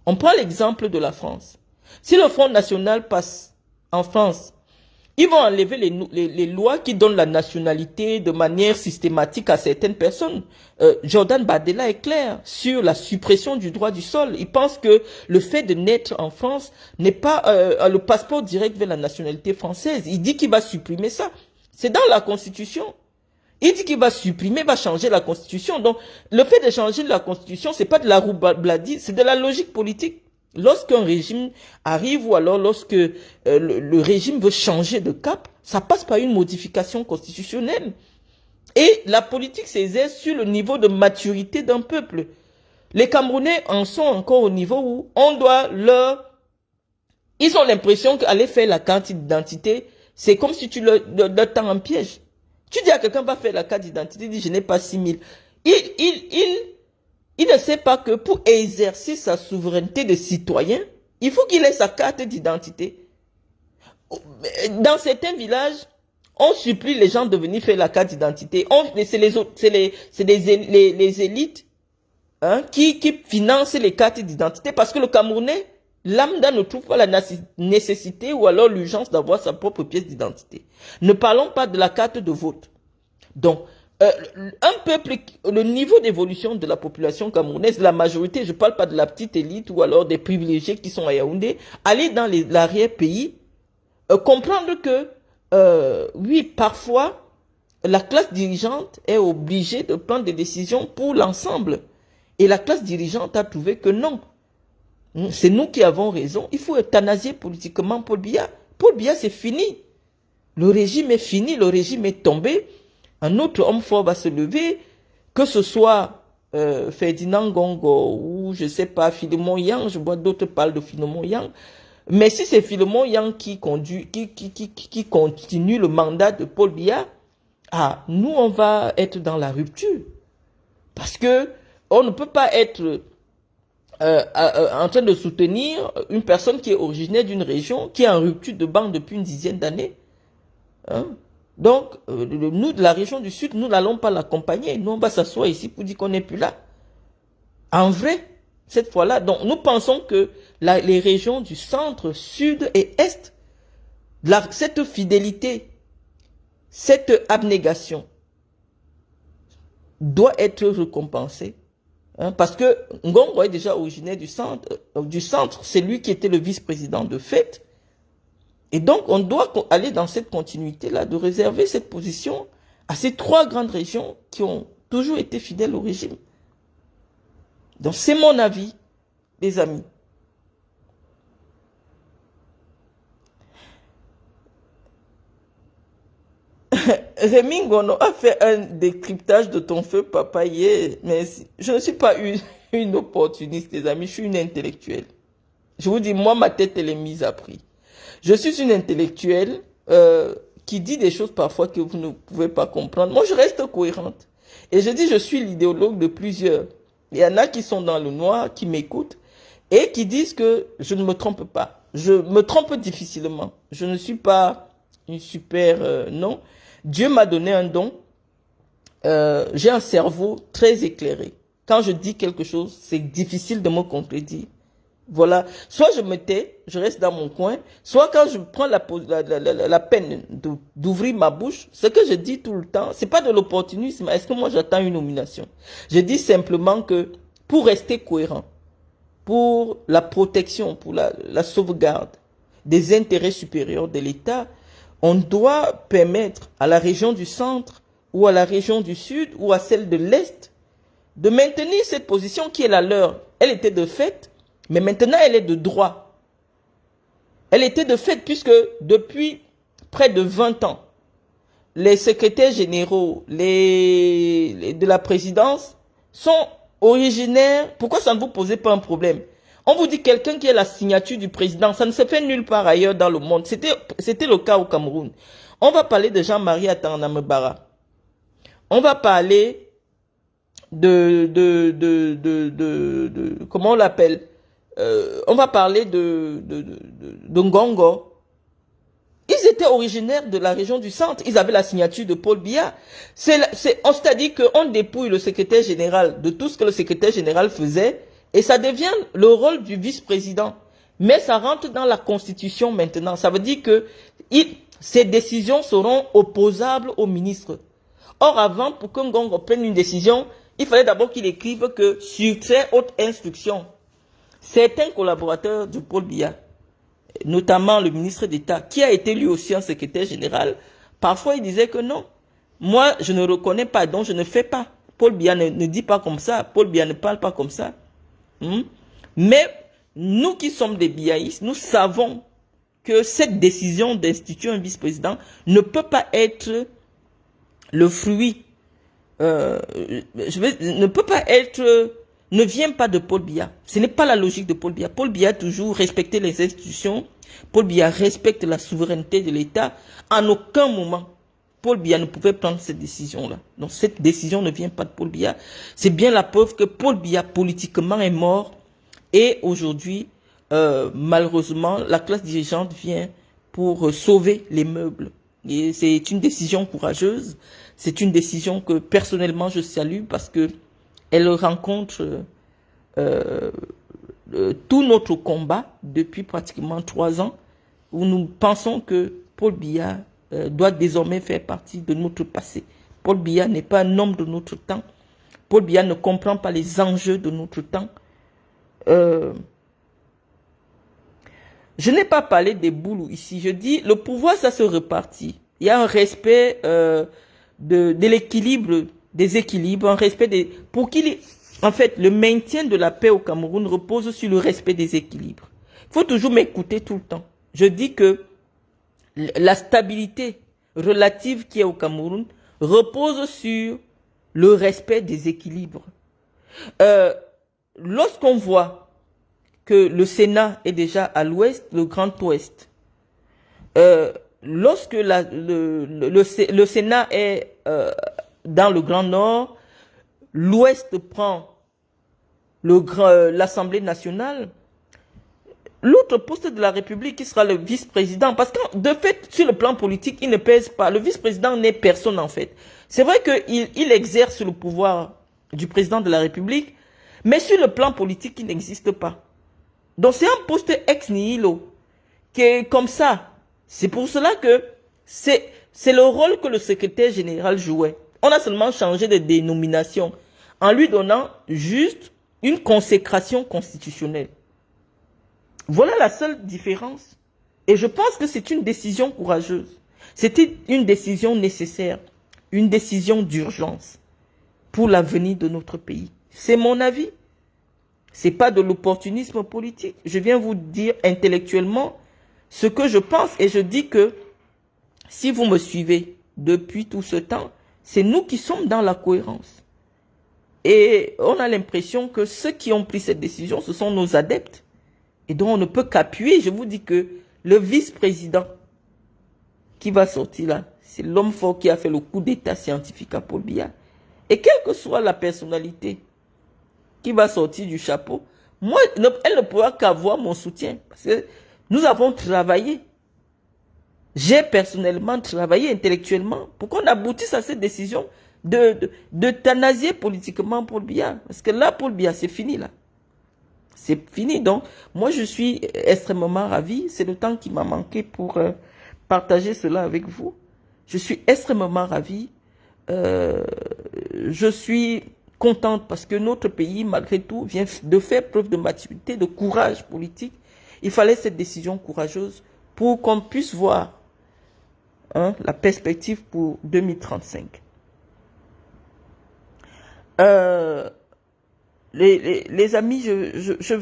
On prend l'exemple de la France. Si le Front National passe en France, ils vont enlever les lois qui donnent la nationalité de manière systématique à certaines personnes. Jordan Bardella est clair sur la suppression du droit du sol. Il pense que le fait de naître en France n'est pas le passeport direct vers la nationalité française. Il dit qu'il va supprimer ça. C'est dans la Constitution. Il dit qu'il va supprimer, va changer la Constitution. Donc, le fait de changer la Constitution, c'est pas de la roubladie, c'est de la logique politique. Lorsqu'un régime arrive ou alors lorsque le régime veut changer de cap, ça passe par une modification constitutionnelle. Et la politique s'exerce sur le niveau de maturité d'un peuple. Les Camerounais en sont encore au niveau où on doit Ils ont l'impression qu'aller faire la carte d'identité, c'est comme si tu leur tends un piège. Tu dis à quelqu'un va faire la carte d'identité, il dit je n'ai pas 6 000. Il ne sait pas que pour exercer sa souveraineté de citoyen, il faut qu'il ait sa carte d'identité. Dans certains villages, on supplie les gens de venir faire la carte d'identité. C'est les élites qui financent les cartes d'identité parce que le Camerounais, lambda ne trouve pas la nécessité ou alors l'urgence d'avoir sa propre pièce d'identité. Ne parlons pas de la carte de vote. Donc, un peuple, le niveau d'évolution de la population camerounaise, la majorité, je ne parle pas de la petite élite ou alors des privilégiés qui sont à Yaoundé, aller dans l'arrière-pays, comprendre que, oui, parfois, la classe dirigeante est obligée de prendre des décisions pour l'ensemble. Et la classe dirigeante a trouvé que non. C'est nous qui avons raison. Il faut euthanasier politiquement Paul Biya. Paul Biya, c'est fini. Le régime est fini, le régime est tombé. Un autre homme fort va se lever, que ce soit Ferdinand Gongo ou je ne sais pas, Philemon Yang, je vois d'autres parlent de Philemon Yang. Mais si c'est Philemon Yang qui continue le mandat de Paul Biya, ah, nous, on va être dans la rupture. Parce que on ne peut pas être en train de soutenir une personne qui est originaire d'une région qui est en rupture de banque depuis une dizaine d'années. Hein? Donc, nous, de la région du Sud, nous n'allons pas l'accompagner. Nous, on va s'asseoir ici pour dire qu'on n'est plus là. En vrai, cette fois-là, donc nous pensons que les régions du centre, sud et est, cette fidélité, cette abnégation doit être récompensée. Hein, parce que Ngongo est déjà originaire du centre, c'est lui qui était le vice-président de fait. Et donc, on doit aller dans cette continuité-là, de réserver cette position à ces trois grandes régions qui ont toujours été fidèles au régime. Donc, c'est mon avis, les amis. Rémi Ngono a fait un décryptage de ton feu papa hier, mais je ne suis pas une opportuniste, les amis, je suis une intellectuelle. Je vous dis, moi, ma tête, elle est mise à prix. Je suis une intellectuelle qui dit des choses parfois que vous ne pouvez pas comprendre. Moi, je reste cohérente. Et je dis, je suis l'idéologue de plusieurs. Il y en a qui sont dans le noir, qui m'écoutent, et qui disent que je ne me trompe pas. Je me trompe difficilement. Je ne suis pas une super... non. Dieu m'a donné un don. J'ai un cerveau très éclairé. Quand je dis quelque chose, c'est difficile de me contredire. Voilà. Soit je me tais, je reste dans mon coin, soit quand je prends la peine d'ouvrir ma bouche, ce que je dis tout le temps, c'est pas de l'opportunisme. Est-ce que moi j'attends une nomination? Je dis simplement que pour rester cohérent, pour la protection, pour la sauvegarde des intérêts supérieurs de l'État, on doit permettre à la région du centre ou à la région du sud ou à celle de l'est de maintenir cette position qui est la leur. Elle était de fait, mais maintenant elle est de droit. Elle était de fait puisque depuis près de 20 ans, les secrétaires généraux de la présidence sont originaires. Pourquoi ça ne vous posait pas un problème? On vous dit quelqu'un qui a la signature du président, ça ne se fait nulle part ailleurs dans le monde. C'était le cas au Cameroun. On va parler de Jean-Marie Atanamebara. On va parler comment on l'appelle? On va parler de Ngongo. Ils étaient originaires de la région du centre. Ils avaient la signature de Paul Biya. On s'est dit qu'on dépouille le secrétaire général de tout ce que le secrétaire général faisait. Et ça devient le rôle du vice-président. Mais ça rentre dans la Constitution maintenant. Ça veut dire que ces décisions seront opposables au ministre. Or, avant, pour que Ngongo prenne une décision, il fallait d'abord qu'il écrive que sur très haute instruction, certains collaborateurs de Paul Biya, notamment le ministre d'État, qui a été lui aussi un secrétaire général, parfois il disait que non, moi je ne reconnais pas, donc je ne fais pas. Paul Biya ne dit pas comme ça, Paul Biya ne parle pas comme ça. Mais nous qui sommes des biaïstes, nous savons que cette décision d'instituer un vice-président ne peut pas être le fruit, ne vient pas de Paul Biya. Ce n'est pas la logique de Paul Biya. Paul Biya a toujours respecté les institutions. Paul Biya respecte la souveraineté de l'État. En aucun moment, Paul Biya ne pouvait prendre cette décision-là. Donc cette décision ne vient pas de Paul Biya. C'est bien la preuve que Paul Biya politiquement est mort. Et aujourd'hui, malheureusement, la classe dirigeante vient pour sauver les meubles. Et c'est une décision courageuse. C'est une décision que personnellement je salue parce que elle rencontre tout notre combat depuis pratiquement 3 ans où nous pensons que Paul Biya doit désormais faire partie de notre passé. Paul Biya n'est pas un homme de notre temps. Paul Biya ne comprend pas les enjeux de notre temps. Je n'ai pas parlé des boulous ici. Je dis, le pouvoir, ça se repartit. Il y a un respect de l'équilibre, des équilibres, un respect des... En fait, le maintien de la paix au Cameroun repose sur le respect des équilibres. Il faut toujours m'écouter tout le temps. Je dis que la stabilité relative qui est au Cameroun repose sur le respect des équilibres. Lorsqu'on voit que le Sénat est déjà à l'ouest, le Grand Ouest. Lorsque le Sénat est dans le Grand Nord, l'ouest prend l'Assemblée nationale, l'autre poste de la République qui sera le vice-président, parce que de fait, sur le plan politique, il ne pèse pas. Le vice-président n'est personne en fait. C'est vrai qu'il exerce le pouvoir du président de la République, mais sur le plan politique, il n'existe pas. Donc c'est un poste ex nihilo, qui est comme ça. C'est pour cela que c'est le rôle que le secrétaire général jouait. On a seulement changé de dénomination en lui donnant juste une consécration constitutionnelle. Voilà la seule différence. Et je pense que c'est une décision courageuse. C'était une décision nécessaire, une décision d'urgence pour l'avenir de notre pays. C'est mon avis. C'est pas de l'opportunisme politique. Je viens vous dire intellectuellement ce que je pense et je dis que si vous me suivez depuis tout ce temps, c'est nous qui sommes dans la cohérence. Et on a l'impression que ceux qui ont pris cette décision, ce sont nos adeptes. Et donc on ne peut qu'appuyer. Je vous dis que le vice-président qui va sortir là, c'est l'homme fort qui a fait le coup d'état scientifique à Paul Biya. Et quelle que soit la personnalité qui va sortir du chapeau, moi, elle ne pourra qu'avoir mon soutien. Parce que nous avons travaillé. J'ai personnellement travaillé intellectuellement pour qu'on aboutisse à cette décision d'euthanasier politiquement Paul Biya. Parce que là, Paul Biya, c'est fini là. C'est fini. Donc, moi, je suis extrêmement ravi. C'est le temps qui m'a manqué pour partager cela avec vous. Je suis extrêmement ravi. Je suis contente parce que notre pays, malgré tout, vient de faire preuve de maturité, de courage politique. Il fallait cette décision courageuse pour qu'on puisse voir la perspective pour 2035. Les amis, je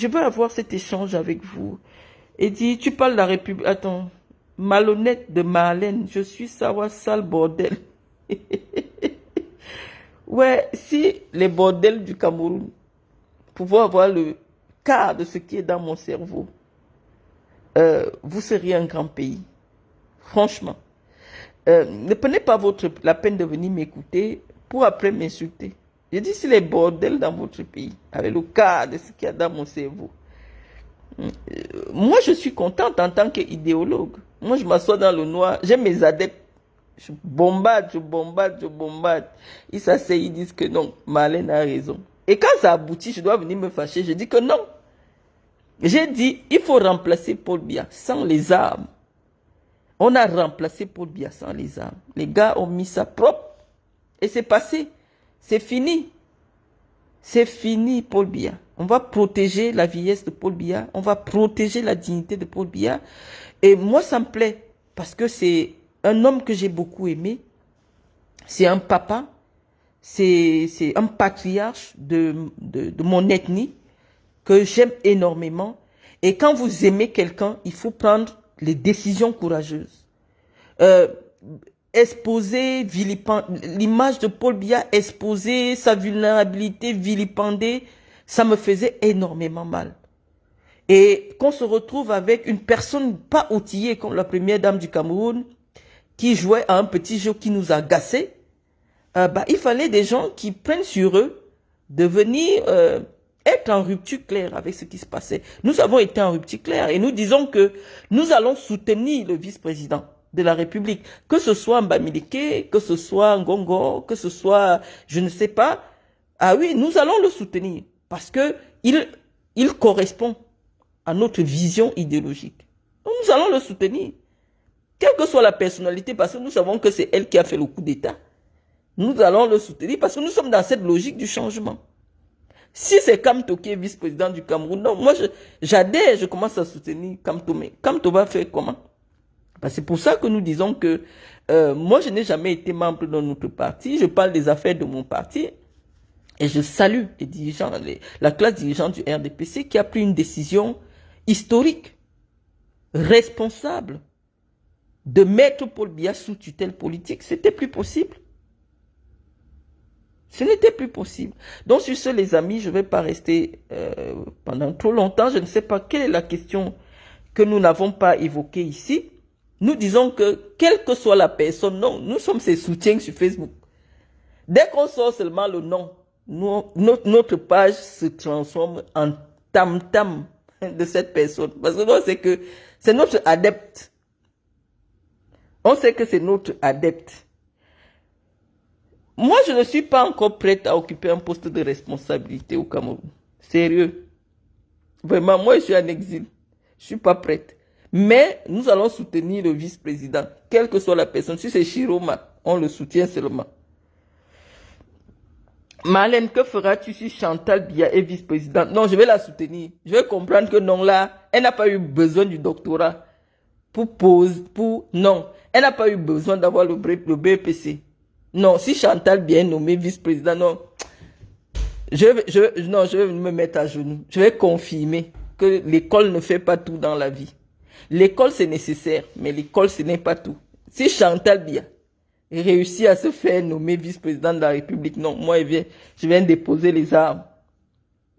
veux avoir cet échange avec vous. Et dit, tu parles de la République. Attends, malhonnête de Marlène, je suis savoir sale bordel. Ouais, si les bordels du Cameroun pouvaient avoir le quart de ce qui est dans mon cerveau, vous seriez un grand pays. Franchement. Ne prenez pas la peine de venir m'écouter pour après m'insulter. Je dis si les bordels dans votre pays avaient le quart de ce qu'il y a dans mon cerveau. Moi, je suis contente en tant qu'idéologue. Moi, je m'assois dans le noir. J'ai mes adeptes. Je bombarde. Ils s'asseyent, ils disent que non, Marlène a raison. Et quand ça aboutit, je dois venir me fâcher. Je dis que non. J'ai dit, il faut remplacer Paul Biya sans les armes. On a remplacé Paul Biya sans les armes. Les gars ont mis ça propre. Et c'est passé. C'est fini. C'est fini, Paul Biya. On va protéger la vieillesse de Paul Biya. On va protéger la dignité de Paul Biya. Et moi, ça me plaît. Parce que c'est un homme que j'ai beaucoup aimé. C'est un papa. C'est un patriarche de mon ethnie que j'aime énormément. Et quand vous aimez quelqu'un, il faut prendre les décisions courageuses. Exposer, l'image de Paul Biya, exposer sa vulnérabilité, vilipender, ça me faisait énormément mal. Et qu'on se retrouve avec une personne pas outillée comme la première dame du Cameroun, qui jouait à un petit jeu qui nous agaçait, il fallait des gens qui prennent sur eux de venir être en rupture claire avec ce qui se passait. Nous avons été en rupture claire et nous disons que nous allons soutenir le vice-président de la République, que ce soit Mbamileke, que ce soit Ngongo, que ce soit, je ne sais pas. Ah oui, nous allons le soutenir parce que il correspond à notre vision idéologique. Donc nous allons le soutenir. Quelle que soit la personnalité, parce que nous savons que c'est elle qui a fait le coup d'État. Nous allons le soutenir parce que nous sommes dans cette logique du changement. Si c'est Kamto qui est vice-président du Cameroun, non, moi j'adhère, je commence à soutenir Kamto. Mais Kamto va faire comment? C'est pour ça que nous disons que moi je n'ai jamais été membre de notre parti, je parle des affaires de mon parti et je salue les dirigeants, la classe dirigeante du RDPC qui a pris une décision historique, responsable, de mettre Paul Biya sous tutelle politique. C'était plus possible. Ce n'était plus possible. Donc sur ce, les amis, je ne vais pas rester pendant trop longtemps. Je ne sais pas quelle est la question que nous n'avons pas évoquée ici. Nous disons que, quelle que soit la personne, non, nous sommes ses soutiens sur Facebook. Dès qu'on sort seulement le nom, notre page se transforme en tam-tam de cette personne. Parce que on sait que c'est notre adepte. On sait que c'est notre adepte. Moi, je ne suis pas encore prête à occuper un poste de responsabilité au Cameroun. Sérieux. Vraiment, moi, je suis en exil. Je ne suis pas prête. Mais nous allons soutenir le vice-président, quelle que soit la personne. Si c'est Chiroma, on le soutient seulement. Marlène, que feras-tu si Chantal Biya est vice-présidente? Non, je vais la soutenir. Je vais comprendre que non, là, elle n'a pas eu besoin du doctorat non, elle n'a pas eu besoin d'avoir le BPC. Non, si Chantal Biya est nommée vice-président, non, je vais me mettre à genoux. Je vais confirmer que l'école ne fait pas tout dans la vie. L'école, c'est nécessaire, mais l'école, ce n'est pas tout. Si Chantal Biya réussit à se faire nommer vice-président de la République, non, moi, je viens déposer les armes.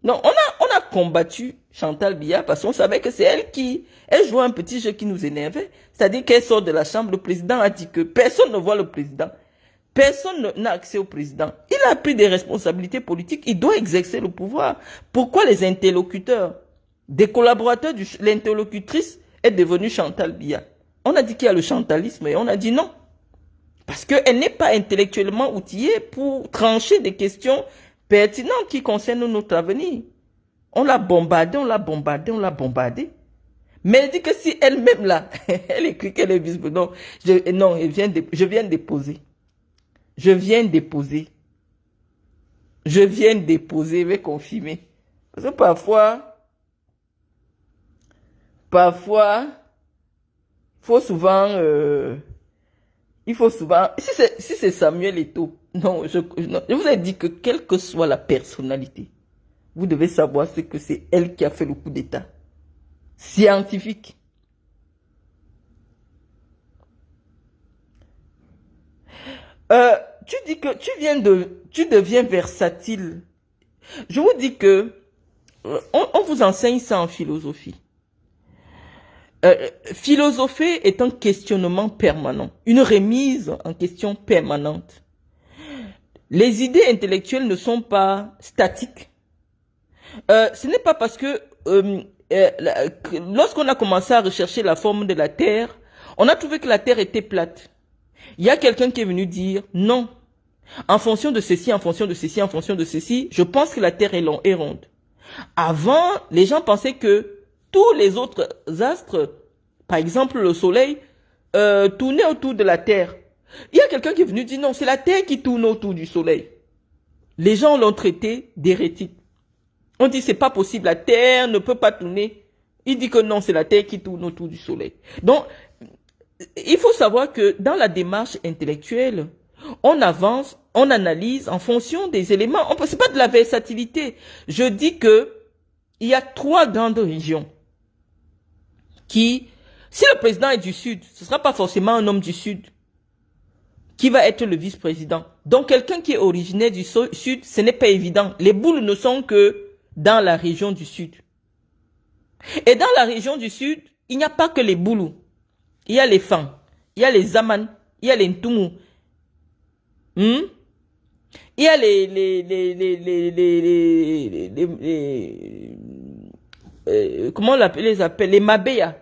Non, on a combattu Chantal Biya parce qu'on savait que c'est elle jouait un petit jeu qui nous énervait. C'est-à-dire qu'elle sort de la chambre, le président a dit que personne ne voit le président. Personne n'a accès au président. Il a pris des responsabilités politiques, il doit exercer le pouvoir. Pourquoi les interlocuteurs, des collaborateurs l'interlocutrice est devenue Chantal Biya? On a dit qu'il y a le chantalisme et on a dit non. Parce qu'elle n'est pas intellectuellement outillée pour trancher des questions pertinentes qui concernent notre avenir. On l'a bombardée, on l'a bombardée, on l'a bombardée. Mais elle dit que si elle-même là, elle écrit qu'elle est vice-présidente, non, je viens déposer. Je viens déposer, je vais confirmer. Parce que parfois, il faut souvent, si c'est Samuel Eto'o, non, je vous ai dit que quelle que soit la personnalité, vous devez savoir ce que c'est elle qui a fait le coup d'État. Scientifique. Tu dis que tu deviens versatile. Je vous dis que on vous enseigne ça en philosophie. Philosopher est un questionnement permanent, une remise en question permanente. Les idées intellectuelles ne sont pas statiques. Ce n'est pas parce que lorsqu'on a commencé à rechercher la forme de la Terre, on a trouvé que la Terre était plate. Il y a quelqu'un qui est venu dire non. En fonction de ceci, en fonction de ceci, en fonction de ceci, je pense que la Terre est ronde. Avant, les gens pensaient que tous les autres astres, par exemple le Soleil, tournaient autour de la Terre. Il y a quelqu'un qui est venu dire non, c'est la Terre qui tourne autour du Soleil. Les gens l'ont traité d'hérétique. On dit c'est pas possible, la Terre ne peut pas tourner. Il dit que non, c'est la Terre qui tourne autour du Soleil. Donc, il faut savoir que dans la démarche intellectuelle, on avance, on analyse en fonction des éléments. C'est pas de la versatilité. Je dis que il y a 3 grandes régions qui, si le président est du Sud, ce sera pas forcément un homme du Sud qui va être le vice-président. Donc quelqu'un qui est originaire du Sud, ce n'est pas évident. Les boules ne sont que dans la région du Sud. Et dans la région du Sud, il n'y a pas que les Boulous. Il y a les Fang, il y a les Aman, il y a les Ntumu. Il y a comment on les appelle, les Mabeya.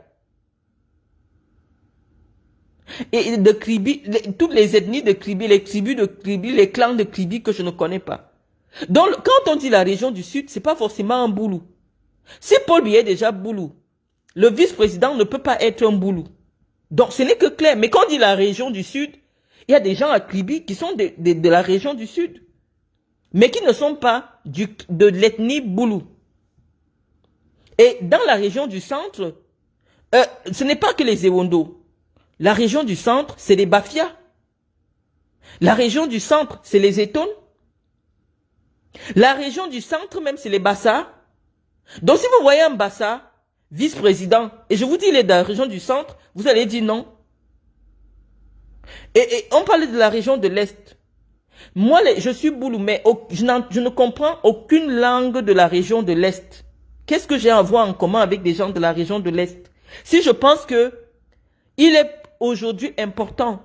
Et de Kribi, toutes les ethnies de Kribi, les tribus de Kribi, les clans de Kribi que je ne connais pas. Donc, quand on dit la région du Sud, c'est pas forcément un Boulou. Si Paul Biya est déjà Boulou, le vice-président ne peut pas être un Boulou. Donc, ce n'est que clair. Mais quand on dit la région du Sud, il y a des gens à Kribi qui sont de la région du Sud, mais qui ne sont pas de l'ethnie Boulou. Et dans la région du centre, ce n'est pas que les Ewondo. La région du centre, c'est les Bafia. La région du centre, c'est les Eton. La région du centre même, c'est les Bassa. Donc si vous voyez un Bassa, vice-président, et je vous dis, il est dans la région du centre, vous allez dire non. Et on parle de la région de l'Est. Moi, je suis Boulou, mais je ne comprends aucune langue de la région de l'Est. Qu'est-ce que j'ai à voir en commun avec des gens de la région de l'Est? Si je pense que il est aujourd'hui important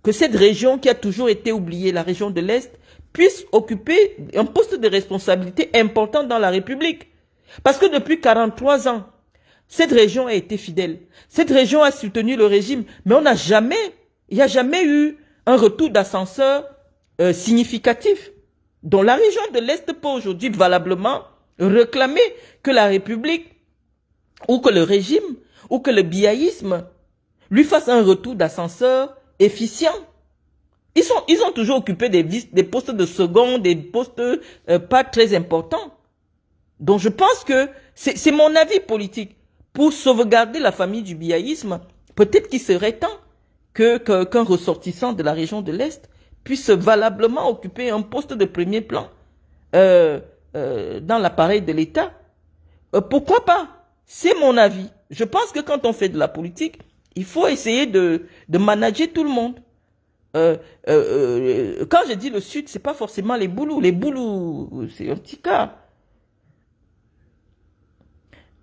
que cette région qui a toujours été oubliée, la région de l'Est, puisse occuper un poste de responsabilité important dans la République. Parce que depuis 43 ans, cette région a été fidèle. Cette région a soutenu le régime, mais il n'y a jamais eu un retour d'ascenseur significatif. Donc la région de l'Est peut aujourd'hui valablement réclamer que la République, ou que le régime, ou que le biaïsme lui fasse un retour d'ascenseur efficient. Ils ont toujours occupé des postes de second, des postes pas très importants. Donc je pense que c'est mon avis politique. Pour sauvegarder la famille du biaïsme, peut-être qu'il serait temps qu'un ressortissant de la région de l'Est puisse valablement occuper un poste de premier plan dans l'appareil de l'État. Pourquoi pas? C'est mon avis. Je pense que quand on fait de la politique, il faut essayer de manager tout le monde. Quand je dis le Sud, c'est pas forcément les Boulous. Les Boulous, c'est un petit cas.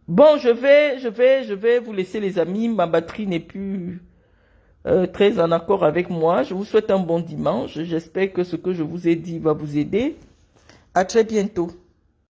Bon, je vais vous laisser les amis. Ma batterie n'est plus très en accord avec moi. Je vous souhaite un bon dimanche. J'espère que ce que je vous ai dit va vous aider. À très bientôt.